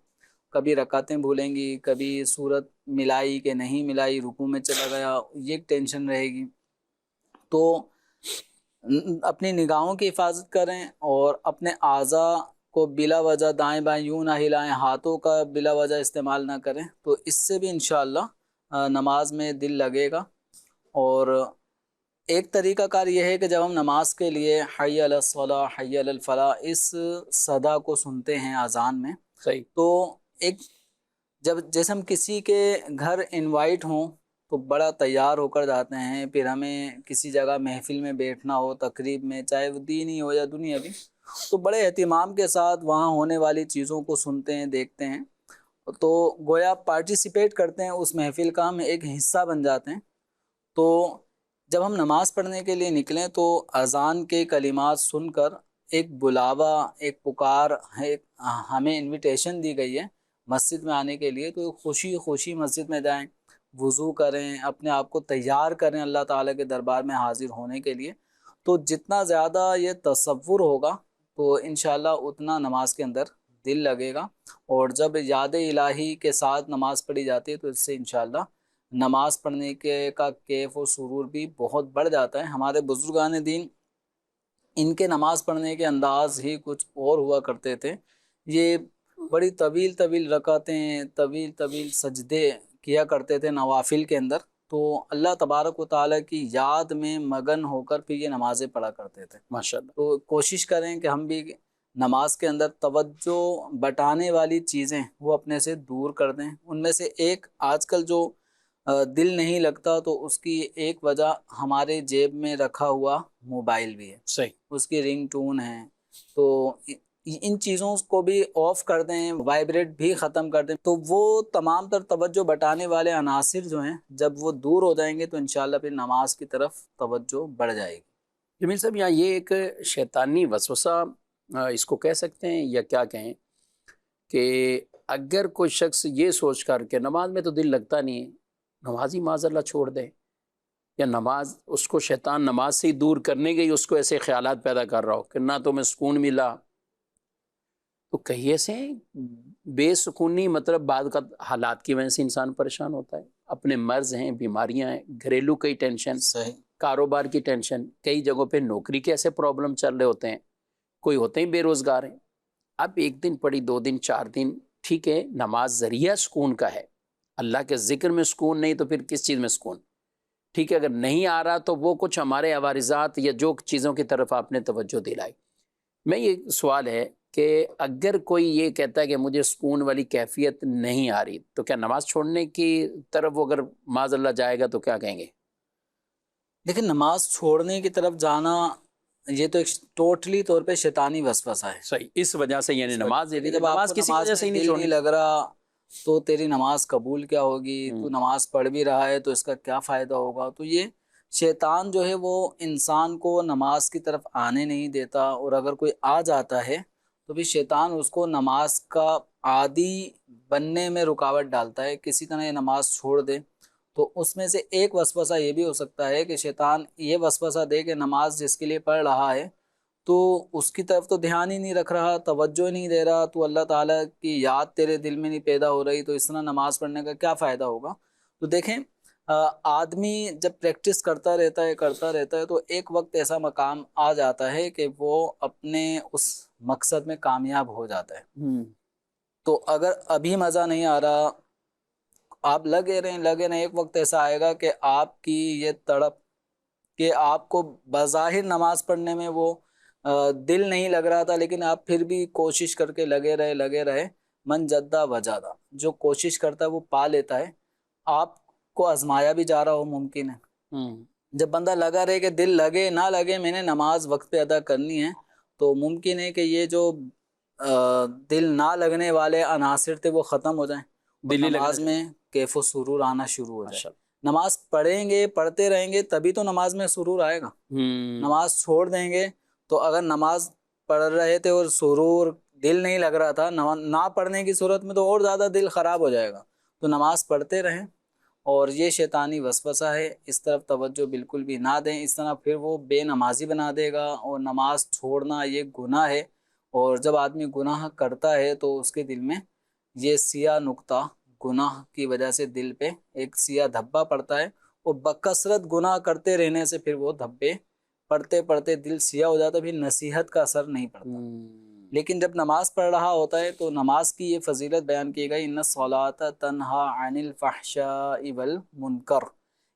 S3: کبھی رکعتیں بھولیں گی، کبھی صورت ملائی کہ نہیں ملائی، رکوع میں چلا گیا، یہ ٹینشن رہے گی. تو اپنی نگاہوں کی حفاظت کریں اور اپنے اعضاء کو بلا وجہ دائیں بائیں یوں نہ ہلائیں، ہاتھوں کا بلا وجہ استعمال نہ کریں، تو اس سے بھی انشاءاللہ نماز میں دل لگے گا. اور ایک طریقہ کار یہ ہے کہ جب ہم نماز کے لیے حی علی الصلاۃ حی علی الفلاح اس صدا کو سنتے ہیں اذان میں،
S2: صحیح.
S3: تو ایک جب جیسے ہم کسی کے گھر انوائٹ ہوں تو بڑا تیار ہو کر جاتے ہیں، پھر ہمیں کسی جگہ محفل میں بیٹھنا ہو، تقریب میں، چاہے وہ دینی ہو یا دنیاوی، تو بڑے اہتمام کے ساتھ وہاں ہونے والی چیزوں کو سنتے ہیں، دیکھتے ہیں، تو گویا پارٹیسپیٹ کرتے ہیں اس محفل کا، ہم ایک حصہ بن جاتے ہیں. تو جب ہم نماز پڑھنے کے لیے نکلیں تو اذان کے کلمات سن کر ایک بلاوا، ایک پکار ہے، ہمیں انویٹیشن دی گئی ہے مسجد میں آنے کے لیے، تو خوشی خوشی مسجد میں جائیں، وضو کریں، اپنے آپ کو تیار کریں اللہ تعالیٰ کے دربار میں حاضر ہونے کے لیے. تو جتنا زیادہ یہ تصور ہوگا تو انشاءاللہ اتنا نماز کے اندر دل لگے گا. اور جب یاد الہی کے ساتھ نماز پڑھی جاتی ہے تو اس سے انشاءاللہ نماز پڑھنے کا کیف و سرور بھی بہت بڑھ جاتا ہے. ہمارے بزرگان دین ان کے نماز پڑھنے کے انداز ہی کچھ اور ہوا کرتے تھے. یہ بڑی طویل طویل رکعتیں، طویل طویل سجدے کیا کرتے تھے نوافل کے اندر، تو اللہ تبارک و تعالیٰ کی یاد میں مگن ہو کر پھر یہ نمازیں پڑھا کرتے تھے.
S2: ماشاءاللہ.
S3: تو کوشش کریں کہ ہم بھی نماز کے اندر توجہ بٹانے والی چیزیں وہ اپنے سے دور کر دیں. ان میں سے ایک آج کل جو دل نہیں لگتا تو اس کی ایک وجہ ہمارے جیب میں رکھا ہوا موبائل بھی ہے،
S2: صحیح.
S3: اس کی رنگ ٹون ہے. تو ان چیزوں کو بھی آف کر دیں، وائبریٹ بھی ختم کر دیں، تو وہ تمام تر توجہ بٹانے والے عناصر جو ہیں جب وہ دور ہو جائیں گے تو انشاءاللہ پھر نماز کی طرف توجہ بڑھ جائے گی.
S2: جمیل صاحب، یہاں یہ ایک شیطانی وسوسہ اس کو کہہ سکتے ہیں یا کیا کہیں، کہ اگر کوئی شخص یہ سوچ کر کہ نماز میں تو دل لگتا نہیں ہے، نماز ہی معاذ اللہ چھوڑ دے، یا نماز اس کو شیطان نماز سے ہی دور کرنے کے اس کو ایسے خیالات پیدا کر رہا ہو کہ نہ تو میں سکون ملا، تو کہیں ایسے بے سکونی مطلب بعد کا حالات کی وجہ سے انسان پریشان ہوتا ہے، اپنے مرض ہیں، بیماریاں ہیں، گھریلو کئی ٹینشن،
S3: صحیح.
S2: کاروبار کی ٹینشن، کئی جگہوں پہ نوکری کے ایسے پرابلم چل رہے ہوتے ہیں، کوئی ہوتے ہیں بے روزگار ہیں. اب ایک دن پڑھی، 2 دن، 4 دن، ٹھیک ہے نماز ذریعہ سکون کا ہے، اللہ کے ذکر میں سکون نہیں تو پھر کس چیز میں سکون؟ ٹھیک ہے، اگر نہیں آ رہا تو وہ کچھ ہمارے عوارضات یا جو چیزوں کی طرف آپ نے توجہ دلائی. میں یہ سوال ہے کہ اگر کوئی یہ کہتا ہے کہ مجھے سکون والی کیفیت نہیں آ رہی، تو کیا نماز چھوڑنے کی طرف وہ اگر معاذ اللہ جائے گا تو کیا کہیں گے؟
S3: لیکن نماز چھوڑنے کی طرف جانا یہ تو ایک ٹوٹلی طور پہ شیطانی وسوسہ ہے.
S2: صحیح. اس وجہ سے یعنی نماز
S3: جب آپ
S2: نماز
S3: کو
S2: کسی
S3: نماز
S2: وجہ سے ہی
S3: میں
S2: نہیں
S3: دل
S2: چھوڑنی.
S3: نہیں لگ رہا تو تیری نماز قبول کیا ہوگی؟ تو نماز پڑھ بھی رہا ہے تو اس کا کیا فائدہ ہوگا؟ تو یہ شیطان جو ہے وہ انسان کو نماز کی طرف آنے نہیں دیتا، اور اگر کوئی آ جاتا ہے تو بھی شیطان اس کو نماز کا عادی بننے میں رکاوٹ ڈالتا ہے. کسی طرح یہ نماز چھوڑ دے تو اس میں سے ایک وسوسہ یہ بھی ہو سکتا ہے کہ شیطان یہ وسوسہ دے کہ نماز جس کے لیے پڑھ رہا ہے تو اس کی طرف تو دھیان ہی نہیں رکھ رہا، توجہ نہیں دے رہا، تو اللہ تعالیٰ کی یاد تیرے دل میں نہیں پیدا ہو رہی، تو اس طرح نماز پڑھنے کا کیا فائدہ ہوگا؟ تو دیکھیں آدمی جب پریکٹس کرتا رہتا ہے تو ایک وقت ایسا مقام آ جاتا ہے کہ وہ اپنے اس مقصد میں کامیاب ہو جاتا ہے. تو اگر ابھی مزہ نہیں آ رہا، آپ لگے رہیں، ایک وقت ایسا آئے گا کہ آپ کی یہ تڑپ کہ آپ کو بظاہر نماز پڑھنے میں وہ دل نہیں لگ رہا تھا، لیکن آپ پھر بھی کوشش کر کے لگے رہے. من جدہ وجادہ، جو کوشش کرتا ہے وہ پا لیتا ہے. آپ کو آزمایا بھی جا رہا ہو ممکن ہے. جب بندہ لگا رہے کہ دل لگے نہ لگے میں نے نماز وقت پہ ادا کرنی ہے، تو ممکن ہے کہ یہ جو دل نہ لگنے والے عناصر تھے وہ ختم ہو جائیں، نماز میں کیف و سرور آنا شروع ہو جائے. نماز پڑھیں گے، پڑھتے رہیں گے تبھی تو نماز میں سرور آئے گا. نماز چھوڑ دیں گے تو اگر نماز پڑھ رہے تھے اور سرور دل نہیں لگ رہا تھا، نہ پڑھنے کی صورت میں تو اور زیادہ دل خراب ہو جائے گا. تو نماز پڑھتے رہیں، اور یہ شیطانی وسوسہ ہے، اس طرف توجہ بالکل بھی نہ دیں. اس طرح پھر وہ بے نمازی بنا دے گا. اور نماز چھوڑنا یہ گناہ ہے، اور جب آدمی گناہ کرتا ہے تو اس کے دل میں یہ سیاہ نقطہ گناہ کی وجہ سے دل پہ ایک سیاہ دھبا پڑتا ہے، اور بکثرت گناہ کرتے رہنے سے پھر وہ دھبے پڑھتے پڑھتے دل سیاہ ہو جاتا ہے، پھر نصیحت کا اثر نہیں پڑتا. لیکن جب نماز پڑھ رہا ہوتا ہے تو نماز کی یہ فضیلت بیان کی گئی، ان الصلاۃ تنہی عن الفحشاء والمنکر،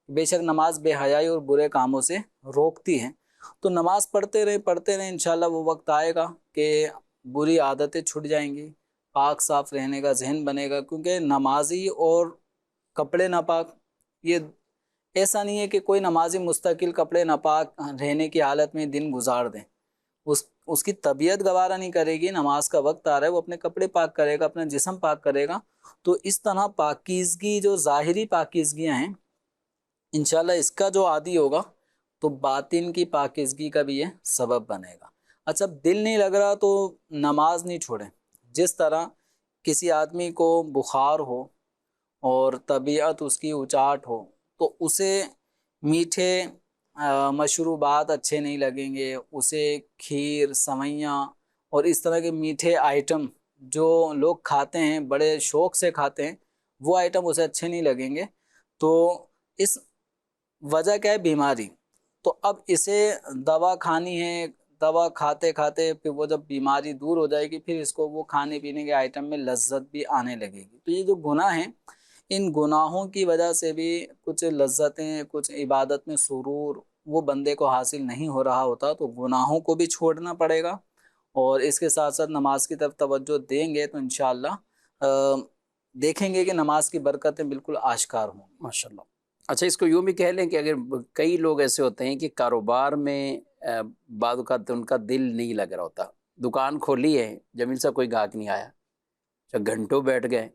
S3: بے شک نماز بے حیائی اور برے کاموں سے روکتی ہے. تو نماز پڑھتے رہیں انشاءاللہ وہ وقت آئے گا کہ بری عادتیں چھٹ جائیں گی، پاک صاف رہنے کا ذہن بنے گا. کیونکہ نمازی اور کپڑے ناپاک، یہ ایسا نہیں ہے کہ کوئی نمازی مستقل کپڑے ناپاک رہنے کی حالت میں دن گزار دیں، اس کی طبیعت گوارا نہیں کرے گی. نماز کا وقت آ رہا ہے، وہ اپنے کپڑے پاک کرے گا، اپنا جسم پاک کرے گا. تو اس طرح پاکیزگی، جو ظاہری پاکیزگیاں ہیں، انشاءاللہ اس کا جو عادی ہوگا تو باطن کی پاکیزگی کا بھی یہ سبب بنے گا. اچھا، دل نہیں لگ رہا تو نماز نہیں چھوڑیں. جس طرح کسی آدمی کو بخار ہو اور طبیعت اس کی اچاٹ ہو تو اسے میٹھے مشروبات اچھے نہیں لگیں گے، اسے کھیر، سوئیاں اور اس طرح کے میٹھے آئٹم جو لوگ کھاتے ہیں، بڑے شوق سے کھاتے ہیں، وہ آئٹم اسے اچھے نہیں لگیں گے. تو اس وجہ کیا ہے؟ بیماری. تو اب اسے دوا کھانی ہے، دوا کھاتے کھاتے پھر وہ جب بیماری دور ہو جائے گی پھر اس کو وہ کھانے پینے کے آئٹم میں لذت بھی آنے لگے گی. تو یہ جو گناہ ہیں، ان گناہوں کی وجہ سے بھی کچھ لذتیں، کچھ عبادت میں سرور وہ بندے کو حاصل نہیں ہو رہا ہوتا. تو گناہوں کو بھی چھوڑنا پڑے گا، اور اس کے ساتھ ساتھ نماز کی طرف توجہ دیں گے تو انشاءاللہ دیکھیں گے کہ نماز کی برکتیں بالکل آشکار ہوں.
S2: ماشاءاللہ. اچھا، اس کو یوں بھی کہہ لیں کہ اگر کئی لوگ ایسے ہوتے ہیں کہ کاروبار میں بعض اوقات ان کا دل نہیں لگ رہا ہوتا، دکان کھولی ہے، جمیل صاحب کوئی گاہک نہیں آیا، اچھا گھنٹوں بیٹھ گئے.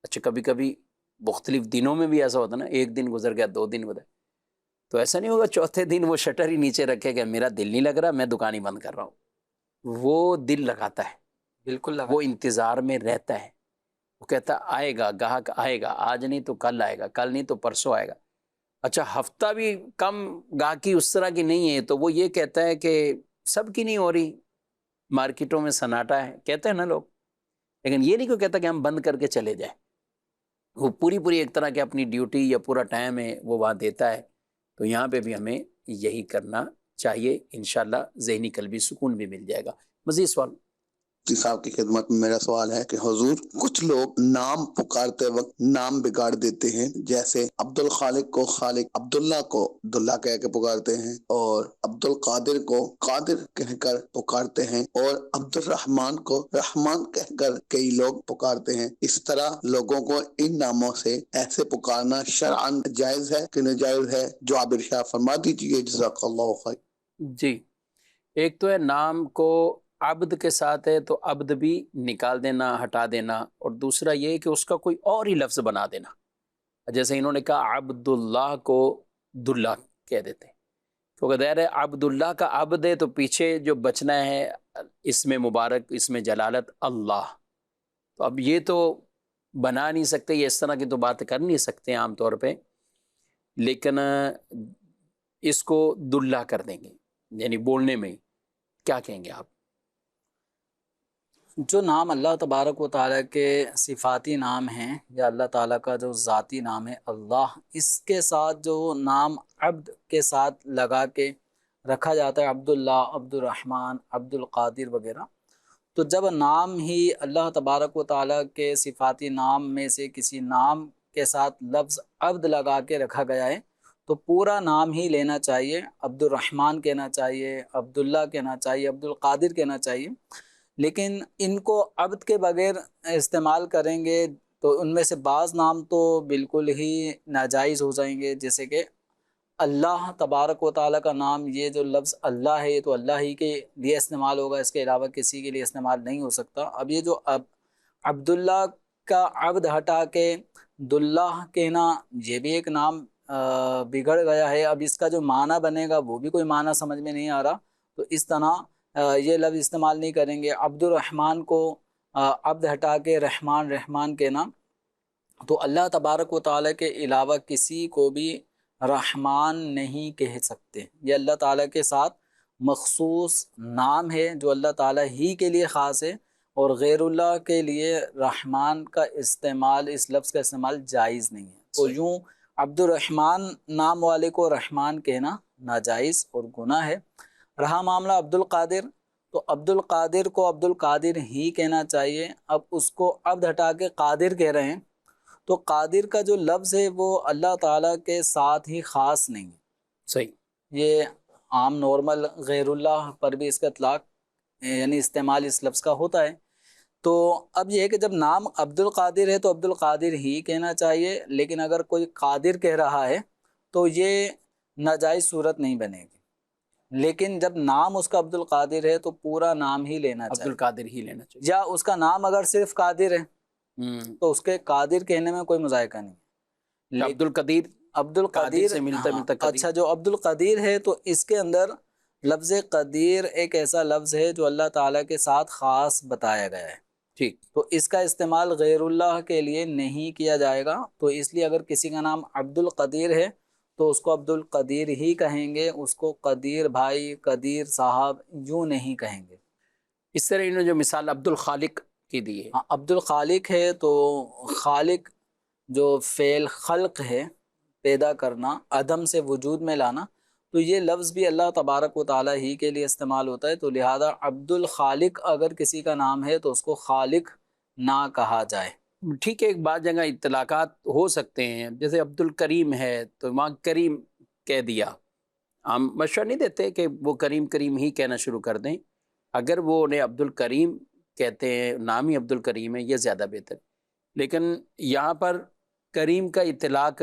S2: اچھا کبھی کبھی مختلف دنوں میں بھی ایسا ہوتا نا، ایک دن گزر گیا، 2 دن گزر، تو ایسا نہیں ہوگا چوتھے دن وہ شٹر ہی نیچے رکھے کہ میرا دل نہیں لگ رہا، میں دکان ہی بند کر رہا ہوں. وہ دل لگاتا ہے،
S3: بالکل
S2: وہ انتظار میں رہتا ہے، وہ کہتا آئے گا، گاہک آئے گا، آج نہیں تو کل آئے گا، کل نہیں تو پرسوں آئے گا. اچھا ہفتہ بھی کم گاہکی اس طرح کی نہیں ہے تو وہ یہ کہتا ہے کہ سب کی نہیں ہو رہی، مارکیٹوں میں سناٹا ہے، کہتے ہیں نا لوگ. لیکن یہ نہیں کوئی کہتا کہ ہم بند کر کے چلے جائیں. وہ پوری ایک طرح کی اپنی ڈیوٹی یا پورا ٹائم ہے وہ وہاں دیتا ہے. تو یہاں پہ بھی ہمیں یہی کرنا چاہیے، انشاءاللہ ذہنی قلبی سکون بھی مل جائے گا. مزید سوال؟
S7: مفتی صاحب کی خدمت میں میرا سوال ہے کہ حضور کچھ لوگ نام پکارتے وقت نام بگاڑ دیتے ہیں، جیسے عبد الخالق کو خالق، عبداللہ کو عبداللہ کہہ کے پکارتے ہیں، اور عبد القادر کو قادر کہہ کر پکارتے ہیں، اور عبد الرحمن کو رحمان کہہ کر کئی لوگ پکارتے ہیں. اس طرح لوگوں کو ان ناموں سے ایسے پکارنا شرعاً جائز ہے کہ ناجائز ہے؟ جو آپ ارشاد فرما دیجیے، جزاک اللہ خیر.
S2: جی، ایک تو ہے نام کو عبد کے ساتھ ہے تو عبد بھی نکال دینا، ہٹا دینا، اور دوسرا یہ کہ اس کا کوئی اور ہی لفظ بنا دینا. جیسے انہوں نے کہا عبداللہ کو دلہ کہہ دیتے ہیں، کیونکہ ظاہر ہے عبداللہ کا عبد ہے تو پیچھے جو بچنا ہے اس میں مبارک، اس میں جلالت اللہ. تو اب یہ تو بنا نہیں سکتے، یہ اس طرح کی تو بات کر نہیں سکتے عام طور پہ، لیکن اس کو دلہ کر دیں گے، یعنی بولنے میں کیا کہیں گے آپ؟
S3: جو نام اللہ تبارک و تعالیٰ کے صفاتی نام ہیں یا اللہ تعالیٰ کا جو ذاتی نام ہے اللہ، اس کے ساتھ جو نام عبد کے ساتھ لگا کے رکھا جاتا ہے، عبداللہ، عبد الرحمن، عبد القادر وغیرہ، تو جب نام ہی اللہ تبارک و تعالیٰ کے صفاتی نام میں سے کسی نام کے ساتھ لفظ عبد لگا کے رکھا گیا ہے تو پورا نام ہی لینا چاہیے. عبد الرحمن کہنا چاہیے، عبداللہ کہنا چاہیے، عبد القادر کہنا چاہیے. لیکن ان کو عبد کے بغیر استعمال کریں گے تو ان میں سے بعض نام تو بالکل ہی ناجائز ہو جائیں گے، جیسے کہ اللہ تبارک و تعالیٰ کا نام، یہ جو لفظ اللہ ہے یہ تو اللہ ہی کے لیے استعمال ہوگا، اس کے علاوہ کسی کے لیے استعمال نہیں ہو سکتا. اب یہ جو عبداللہ کا عبد ہٹا کے دلہ کہنا، یہ بھی ایک نام بگڑ گیا ہے، اب اس کا جو معنی بنے گا وہ بھی کوئی معنی سمجھ میں نہیں آ رہا، تو اس طرح یہ لفظ استعمال نہیں کریں گے۔ عبد الرحمن کو عبد ہٹا کے رحمان رحمان کہنا، تو اللہ تبارک و تعالیٰ کے علاوہ کسی کو بھی رحمان نہیں کہہ سکتے۔ یہ اللہ تعالیٰ کے ساتھ مخصوص نام ہے جو اللہ تعالیٰ ہی کے لیے خاص ہے، اور غیر اللہ کے لیے رحمان کا استعمال، اس لفظ کا استعمال جائز نہیں ہے۔ تو یوں عبد الرحمن نام والے کو رحمان کہنا ناجائز اور گناہ ہے۔ رہا معاملہ عبد القادر، تو عبد القادر کو عبد القادر ہی کہنا چاہیے۔ اب اس کو عبد ہٹا کے قادر کہہ رہے ہیں، تو قادر کا جو لفظ ہے وہ اللہ تعالیٰ کے ساتھ ہی خاص نہیں ہے،
S2: صحیح،
S3: یہ عام نارمل غیر اللہ پر بھی اس کا اطلاق یعنی استعمال اس لفظ کا ہوتا ہے۔ تو اب یہ ہے کہ جب نام عبد القادر ہے تو عبد القادر ہی کہنا چاہیے، لیکن اگر کوئی قادر کہہ رہا ہے تو یہ ناجائز صورت نہیں بنے گی، لیکن جب نام اس کا عبد القادر ہے تو پورا نام ہی لینا
S2: عبد
S3: چاہیے،
S2: القادر ہی لینا چاہیے۔
S3: یا اس کا نام اگر صرف قادر ہے تو اس کے قادر کہنے میں کوئی مذائقہ نہیں ہے۔
S2: عبد القدیر،
S3: عبد
S2: قادر
S3: القدیر
S2: سے ملتا
S3: ہاں،
S2: ملتا قدیر۔
S3: اچھا، جو عبد القدیر ہے تو اس کے اندر لفظ قدیر ایک ایسا لفظ ہے جو اللہ تعالیٰ کے ساتھ خاص بتایا گیا ہے،
S2: ٹھیک،
S3: تو اس کا استعمال غیر اللہ کے لیے نہیں کیا جائے گا، تو اس لیے اگر کسی کا نام عبد القدیر ہے تو اس کو عبد القدیر ہی کہیں گے، اس کو قدیر بھائی، قدیر صاحب یوں نہیں کہیں گے۔
S2: اس طرح انہوں نے جو مثال عبد الخالق کی دی ہے،
S3: ہاں، عبد الخالق ہے تو خالق جو فعل خلق ہے، پیدا کرنا، عدم سے وجود میں لانا، تو یہ لفظ بھی اللہ تبارک و تعالیٰ ہی کے لیے استعمال ہوتا ہے، تو لہذا عبد الخالق اگر کسی کا نام ہے تو اس کو خالق نہ کہا جائے۔
S2: ٹھیک ہے، ایک بعض جگہ اطلاقات ہو سکتے ہیں، جیسے عبد الکریم ہے تو وہاں کریم کہہ دیا، ہم مشورہ نہیں دیتے کہ وہ کریم کریم ہی کہنا شروع کر دیں، اگر وہ انہیں عبد الکریم کہتے ہیں، نام ہی عبد الکریم ہے، یہ زیادہ بہتر، لیکن یہاں پر کریم کا اطلاق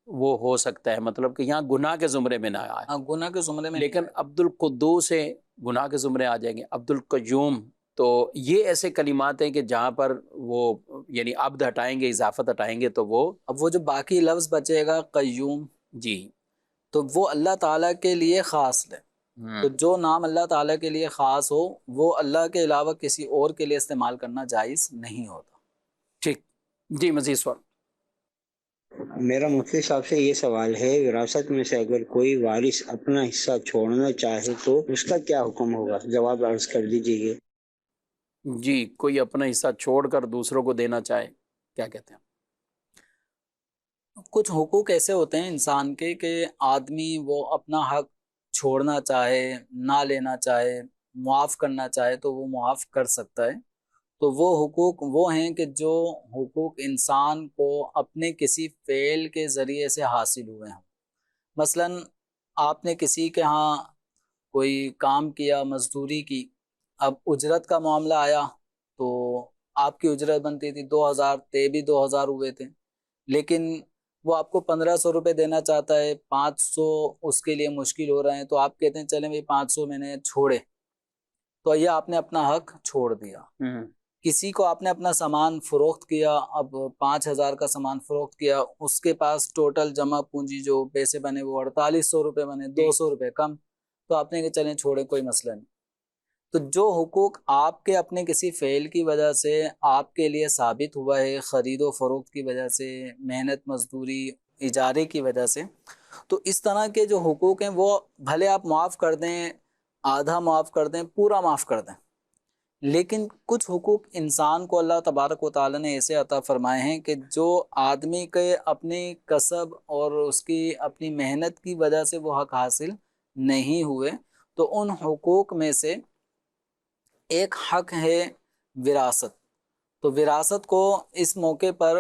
S2: وہ ہو سکتا ہے، مطلب کہ یہاں گناہ کے زمرے میں نہ آئے،
S3: ہاں، گناہ کے زمرے میں
S2: لیکن عبد القدوس ہے، گناہ کے زمرے آ جائیں گے، عبد القیوم، تو یہ ایسے کلمات ہیں کہ جہاں پر وہ یعنی عبد ہٹائیں گے، اضافت ہٹائیں گے تو وہ
S3: اب وہ جو باقی لفظ بچے گا قیوم،
S2: جی،
S3: تو وہ اللہ تعالیٰ کے لیے خاص ہے، تو جو نام اللہ تعالیٰ کے لیے خاص ہو وہ اللہ کے علاوہ کسی اور کے لیے استعمال کرنا جائز نہیں ہوتا۔
S2: ٹھیک، جی، مزید سوال۔
S8: میرا مفتی صاحب سے یہ سوال ہے، وراثت میں سے اگر کوئی وارث اپنا حصہ چھوڑنا چاہے تو اس کا کیا حکم ہوگا؟ جواب عرض کر دیجیے۔
S2: جی، کوئی اپنا حصہ چھوڑ کر دوسروں کو دینا چاہے، کیا کہتے ہیں؟
S3: کچھ حقوق ایسے ہوتے ہیں انسان کے کہ آدمی وہ اپنا حق چھوڑنا چاہے، نہ لینا چاہے، معاف کرنا چاہے تو وہ معاف کر سکتا ہے، تو وہ حقوق وہ ہیں کہ جو حقوق انسان کو اپنے کسی فعل کے ذریعے سے حاصل ہوئے ہیں۔ مثلا آپ نے کسی کے ہاں کوئی کام کیا، مزدوری کی، اب اجرت کا معاملہ آیا تو آپ کی اجرت بنتی تھی 2000، تے بھی 2000 ہوئے تھے، لیکن وہ آپ کو 1500 روپے دینا چاہتا ہے، 500 اس کے لیے مشکل ہو رہے ہیں، تو آپ کہتے ہیں چلیں بھائی 500 میں نے چھوڑے، تو یہ آپ نے اپنا حق چھوڑ دیا۔ کسی کو آپ نے اپنا سامان فروخت کیا، اب 5000 کا سامان فروخت کیا، اس کے پاس ٹوٹل جمع پونجی جو پیسے بنے وہ 4800 روپے بنے، 200 روپے کم، تو آپ نے کہا چلیں چھوڑیں، کوئی مسئلہ نہیں۔ تو جو حقوق آپ کے اپنے کسی فعل کی وجہ سے آپ کے لیے ثابت ہوا ہے، خرید و فروخت کی وجہ سے، محنت مزدوری اجارے کی وجہ سے، تو اس طرح کے جو حقوق ہیں وہ بھلے آپ معاف کر دیں، آدھا معاف کر دیں، پورا معاف کر دیں، لیکن کچھ حقوق انسان کو اللہ تبارک و تعالیٰ نے ایسے عطا فرمائے ہیں کہ جو آدمی کے اپنی کسب اور اس کی اپنی محنت کی وجہ سے وہ حق حاصل نہیں ہوئے، تو ان حقوق میں سے ایک حق ہے وراثت۔ تو وراثت کو اس موقع پر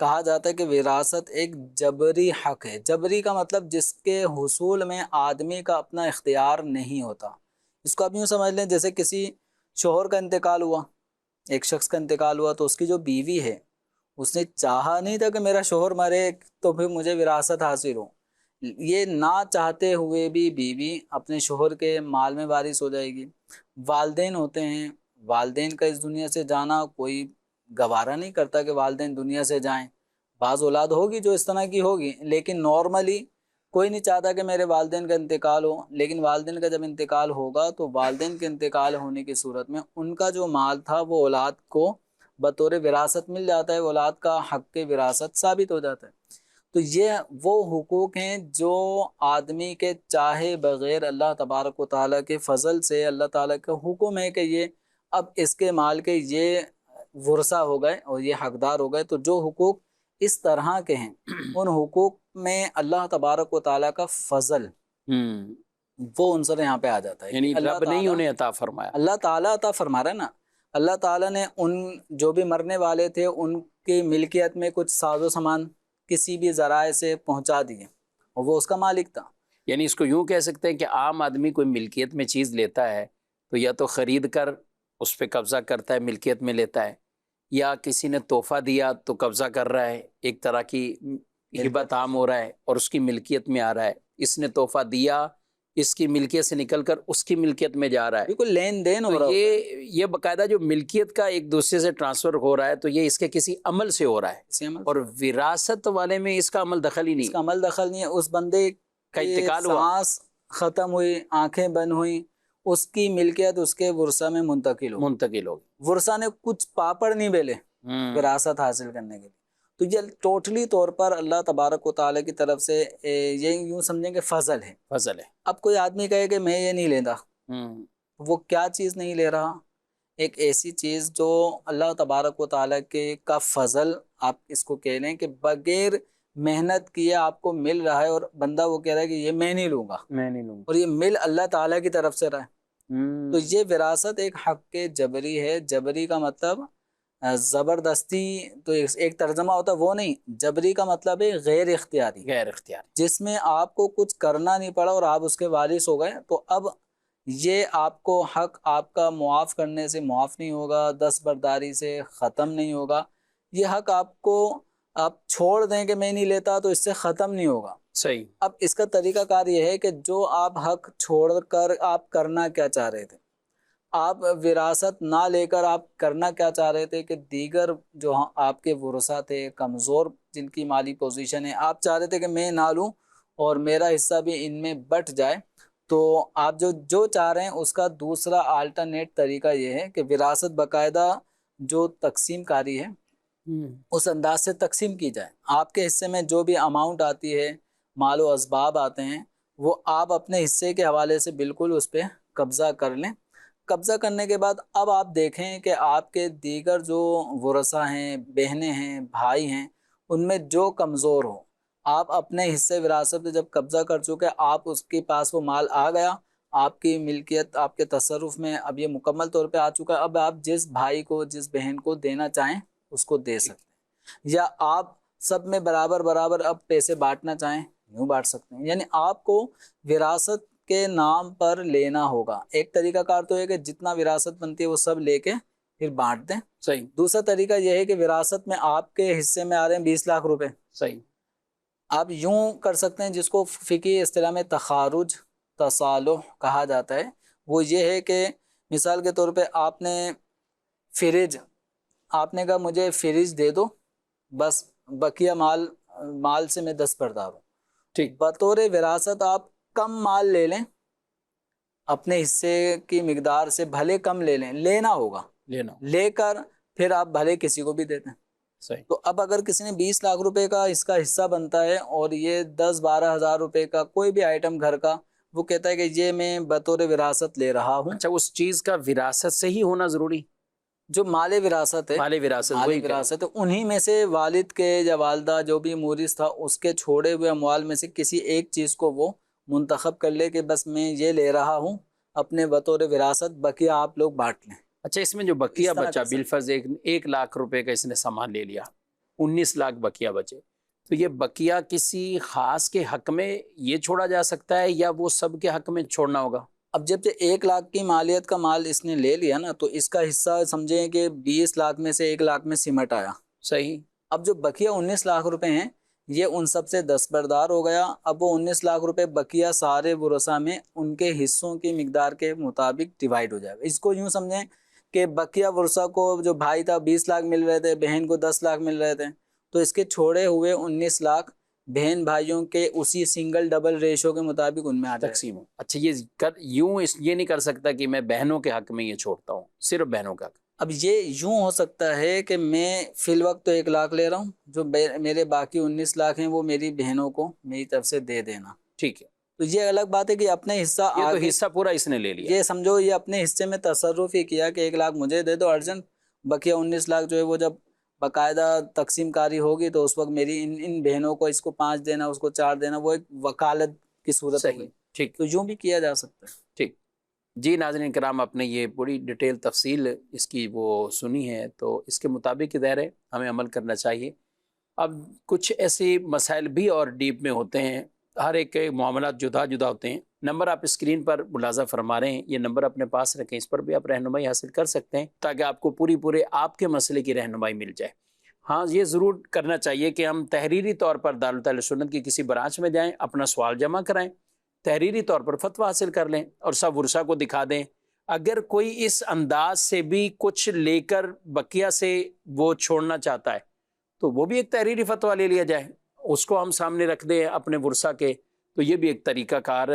S3: کہا جاتا ہے کہ وراثت ایک جبری حق ہے۔ جبری کا مطلب جس کے حصول میں آدمی کا اپنا اختیار نہیں ہوتا۔ اس کو آپ یوں سمجھ لیں جیسے کسی شوہر کا انتقال ہوا، ایک شخص کا انتقال ہوا، تو اس کی جو بیوی ہے اس نے چاہا نہیں تھا کہ میرا شوہر مرے تو پھر مجھے وراثت حاصل ہو، یہ نہ چاہتے ہوئے بھی بیوی اپنے شوہر کے مال میں وارث ہو جائے گی۔ والدین ہوتے ہیں، والدین کا اس دنیا سے جانا کوئی گوارا نہیں کرتا کہ والدین دنیا سے جائیں، بعض اولاد ہوگی جو اس طرح کی ہوگی، لیکن نارملی کوئی نہیں چاہتا کہ میرے والدین کا انتقال ہو، لیکن والدین کا جب انتقال ہوگا تو والدین کے انتقال ہونے کی صورت میں ان کا جو مال تھا وہ اولاد کو بطور وراثت مل جاتا ہے، اولاد کا حق وراثت ثابت ہو جاتا ہے۔ تو یہ وہ حقوق ہیں جو آدمی کے چاہے بغیر اللہ تبارک و تعالیٰ کے فضل سے اللہ تعالیٰ کا حکم ہے کہ یہ اب اس کے مال کے یہ ورثہ ہو گئے اور یہ حقدار ہو گئے، تو جو حقوق اس طرح کے ہیں ان حقوق میں اللہ تبارک و تعالیٰ کا فضل وہ عنصر یہاں پہ آ جاتا ہے،
S2: یعنی
S3: اللہ
S2: رب نہیں
S3: تعالیٰ
S2: انہیں عطا فرمایا۔
S3: اللہ تعالیٰ عطا فرما رہا ہے نا، اللہ تعالیٰ نے ان جو بھی مرنے والے تھے ان کی ملکیت میں کچھ ساز و سامان کسی بھی ذرائع سے پہنچا دیے اور وہ اس کا مالک تھا۔
S2: یعنی اس کو یوں کہہ سکتے ہیں کہ عام آدمی کوئی ملکیت میں چیز لیتا ہے تو یا تو خرید کر اس پہ قبضہ کرتا ہے، ملکیت میں لیتا ہے، یا کسی نے تحفہ دیا تو قبضہ کر رہا ہے، ایک طرح کی ہبت عام ہو رہا ہے اور اس کی ملکیت میں آ رہا ہے۔ اس نے تحفہ دیا، اس کی ملکیت سے نکل کر اس کی ملکیت میں جا رہا ہے،
S3: بالکل لین دین ہو
S2: تو
S3: رہا ہوتا ہے،
S2: یہ باقاعدہ جو ملکیت کا ایک دوسرے سے ٹرانسفر ہو رہا ہے تو یہ اس کے کسی عمل سے ہو رہا ہے،
S3: اسی عمل
S2: اور وراثت والے میں اس کا عمل دخل ہی
S3: اس
S2: نہیں
S3: کا عمل دخل نہیں ہے۔ اس بندے
S2: کا
S3: کی
S2: انتقال ہوا،
S3: سانس ختم ہوئی، آنکھیں بند ہوئیں، اس کی ملکیت اس کے ورثہ میں منتقل ہو،
S2: منتقل ہو
S3: ورثہ نے کچھ پاپڑ نہیں بیلے وراثت حاصل کرنے کے لیے۔ تو یہ ٹوٹلی طور پر اللہ تبارک و تعالیٰ کی طرف سے یہ یوں سمجھیں کہ فضل ہے۔
S2: فضل ہے۔
S3: اب کوئی آدمی کہے کہ میں یہ نہیں لیتا، وہ کیا چیز نہیں لے رہا؟ ایک ایسی چیز جو اللہ تبارک و تعالیٰ کے کا فضل آپ اس کو کہہ لیں کہ بغیر محنت کیے آپ کو مل رہا ہے، اور بندہ وہ کہہ رہا ہے کہ یہ میں نہیں لوں گا،
S2: میں نہیں لوں
S3: اور یہ مل اللہ تعالیٰ کی طرف سے رہا ہے۔ تو یہ وراثت ایک حق جبری ہے۔ جبری کا مطلب زبردستی، تو ایک ترجمہ ہوتا ہے وہ نہیں، جبری کا مطلب ہے غیر اختیاری،
S2: غیر اختیار،
S3: جس میں آپ کو کچھ کرنا نہیں پڑا اور آپ اس کے وارث ہو گئے، تو اب یہ آپ کو حق آپ کا معاف کرنے سے معاف نہیں ہوگا، دستبرداری سے ختم نہیں ہوگا۔ یہ حق آپ کو آپ چھوڑ دیں کہ میں نہیں لیتا تو اس سے ختم نہیں ہوگا۔
S2: صحیح۔
S3: اب اس کا طریقہ کار یہ ہے کہ جو آپ حق چھوڑ کر آپ کرنا کیا چاہ رہے تھے، آپ وراثت نہ لے کر آپ کرنا کیا چاہ رہے تھے کہ دیگر جو آپ کے ورثہ تھے کمزور، جن کی مالی پوزیشن ہے، آپ چاہ رہے تھے کہ میں نہ لوں اور میرا حصہ بھی ان میں بٹ جائے۔ تو آپ جو چاہ رہے ہیں اس کا دوسرا آلٹرنیٹ طریقہ یہ ہے کہ وراثت باقاعدہ جو تقسیم کاری ہے اس انداز سے تقسیم کی جائے۔ آپ کے حصے میں جو بھی اماؤنٹ آتی ہے، مال و اسباب آتے ہیں، وہ آپ اپنے حصے کے حوالے سے بالکل اس پہ قبضہ کر لیں۔ قبضہ کرنے کے بعد اب آپ دیکھیں کہ آپ کے دیگر جو ورثہ ہیں، بہنیں ہیں، بھائی ہیں، ان میں جو کمزور ہو، آپ اپنے حصے وراثت پہ جب قبضہ کر چکے، آپ اس کے پاس وہ مال آ گیا، آپ کی ملکیت آپ کے تصرف میں اب یہ مکمل طور پہ آ چکا ہے، اب آپ جس بھائی کو جس بہن کو دینا چاہیں اس کو دے سکتے ہیں، یا آپ سب میں برابر برابر اب پیسے بانٹنا چاہیں یوں بانٹ سکتے ہیں۔ یعنی آپ کو وراثت کے نام پر لینا ہوگا۔ ایک طریقہ کار تو ہے کہ جتنا وراثت بنتی ہے وہ سب لے کے پھر بانٹ دیں۔
S2: صحیح۔
S3: دوسرا طریقہ یہ ہے کہ وراثت میں آپ کے حصے میں آ رہے ہیں 20 لاکھ روپے،
S2: صحیح۔
S3: آپ یوں کر سکتے ہیں، جس کو فقہی اصطلاح میں تخارج تصالح کہا جاتا ہے۔ وہ یہ ہے کہ مثال کے طور پہ آپ نے فریج، آپ نے کہا مجھے فریج دے دو، بس بقیہ مال سے میں دستبردار ہوں۔
S2: ٹھیک۔
S3: بطور وراثت آپ کم مال لے لیں، اپنے حصے کی مقدار سے بھلے کم لے لیں، لینا ہوگا، لے کر پھر آپ بھلے کسی کو بھی دیتے ہیں۔
S2: صحیح۔
S3: تو اب اگر کسی نے 20 لاکھ روپے کا اس کا حصہ بنتا ہے اور یہ 10-12 ہزار روپے کا کوئی بھی آئٹم گھر کا، وہ کہتا ہے کہ یہ میں بطور وراثت لے رہا ہوں۔
S2: اچھا، اس چیز کا وراثت سے ہی ہونا ضروری؟
S3: جو مال وراثت ہے،
S2: مال وراثت،
S3: مال وراثت ہے، انہی میں سے والد کے یا والدہ جو بھی مورث تھا اس کے چھوڑے ہوئے اموال میں سے کسی ایک چیز کو وہ منتخب کر لے کہ بس میں یہ لے رہا ہوں اپنے بطور وراثت، بقیہ آپ لوگ بانٹ لیں۔
S2: اچھا، اس میں جو بقیہ بچا، بالفرض 1 لاکھ روپے کا اس نے سامان لے لیا، 19 لاکھ بقیہ بچے، تو یہ بقیہ کسی خاص کے حق میں یہ چھوڑا جا سکتا ہے یا وہ سب کے حق میں چھوڑنا ہوگا؟
S3: اب جب 1 لاکھ کی مالیت کا مال اس نے لے لیا نا، تو اس کا حصہ سمجھیں کہ 20 لاکھ میں سے 1 لاکھ میں سمٹ آیا۔
S2: صحیح۔
S3: اب جو بقیہ 19 لاکھ روپے ہیں یہ ان سب سے دستبردار ہو گیا۔ اب وہ 19 لاکھ روپے بقیہ سارے ورثہ میں ان کے حصوں کی مقدار کے مطابق ڈیوائیڈ ہو جائے گا۔ اس کو یوں سمجھیں کہ بقیہ ورثہ کو جو بھائی تھا 20 لاکھ مل رہے تھے، بہن کو 10 لاکھ مل رہے تھے، تو اس کے چھوڑے ہوئے 19 لاکھ بہن بھائیوں کے اسی سنگل ڈبل ریشو کے مطابق ان میں آ جائے
S2: تقسیم ہو. اچھا یہ نہیں کر سکتا کہ میں بہنوں کے حق میں یہ چھوڑتا ہوں، صرف بہنوں کا حق.
S3: اب یہ یوں ہو سکتا ہے کہ میں فی الوقت تو 1 لاکھ لے رہا ہوں، جو میرے باقی 19 لاکھ ہیں وہ میری بہنوں کو میری طرف سے دے دینا.
S2: ٹھیک ہے،
S3: تو یہ الگ بات ہے کہ اپنے حصہ
S2: یہ تو
S3: آگے
S2: حصہ پورا اس نے لے لیا.
S3: یہ سمجھو یہ اپنے حصے میں تصرف ہی کیا کہ 1 لاکھ مجھے دے دو ارجنٹ، بقیہ 19 لاکھ جو ہے وہ جب باقاعدہ تقسیم کاری ہوگی تو اس وقت میری ان بہنوں کو اس کو 5 دینا، اس کو 4 دینا، وہ ایک وکالت کی صورت
S2: صحیح.
S3: ہوگی.
S2: ٹھیک
S3: تو یوں بھی کیا جا سکتا ہے.
S2: ٹھیک. جی ناظرین کرام، آپ نے یہ بڑی ڈیٹیل تفصیل اس کی وہ سنی ہے، تو اس کے مطابق ظاہر ہے ہمیں عمل کرنا چاہیے. اب کچھ ایسے مسائل بھی اور ڈیپ میں ہوتے ہیں، ہر ایک کے معاملات جدا جدا ہوتے ہیں. نمبر آپ اسکرین پر ملاحظہ فرما رہے ہیں، یہ نمبر اپنے پاس رکھیں، اس پر بھی آپ رہنمائی حاصل کر سکتے ہیں تاکہ آپ کو پورے آپ کے مسئلے کی رہنمائی مل جائے. ہاں یہ ضرور کرنا چاہیے کہ ہم تحریری طور پر دارالتعلیم سنت کی کسی برانچ میں جائیں، اپنا سوال جمع کرائیں، تحریری طور پر فتویٰ حاصل کر لیں اور سب ورثہ کو دکھا دیں. اگر کوئی اس انداز سے بھی کچھ لے کر بقیہ سے وہ چھوڑنا چاہتا ہے تو وہ بھی ایک تحریری فتویٰ لے لیا جائے، اس کو ہم سامنے رکھ دیں اپنے ورثہ کے. تو یہ بھی ایک طریقہ کار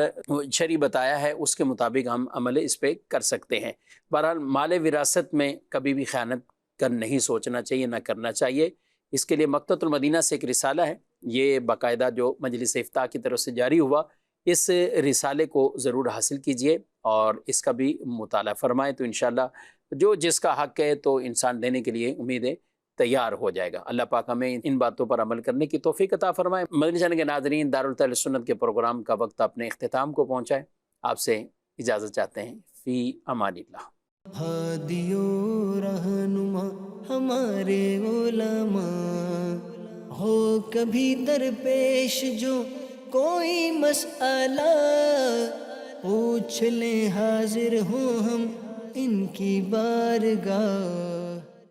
S2: شرعی بتایا ہے، اس کے مطابق ہم عمل اس پہ کر سکتے ہیں. بہرحال مال وراثت میں کبھی بھی خیانت کر نہیں سوچنا چاہیے، نہ کرنا چاہیے. اس کے لیے مکتبۃ المدینہ سے ایک رسالہ ہے، یہ باقاعدہ جو مجلس افتاء کی طرف سے جاری ہوا، اس رسالے کو ضرور حاصل کیجئے اور اس کا بھی مطالعہ فرمائیں، تو انشاءاللہ جو جس کا حق ہے تو انسان دینے کے لیے امیدیں تیار ہو جائے گا. اللہ پاک ہمیں ان باتوں پر عمل کرنے کی توفیق عطا فرمائے. مدنی چینل کے ناظرین، دارالتعلیم سنت کے پروگرام کا وقت اپنے اختتام کو پہنچا ہے. آپ سے اجازت چاہتے ہیں. فی امان اللہ.
S1: ہادی و رہنما ہمارے علماء، ہو کبھی درپیش جو کوئی مسئلہ، پوچھ لیں حاضر ہوں ہم ان کی بارگاہ.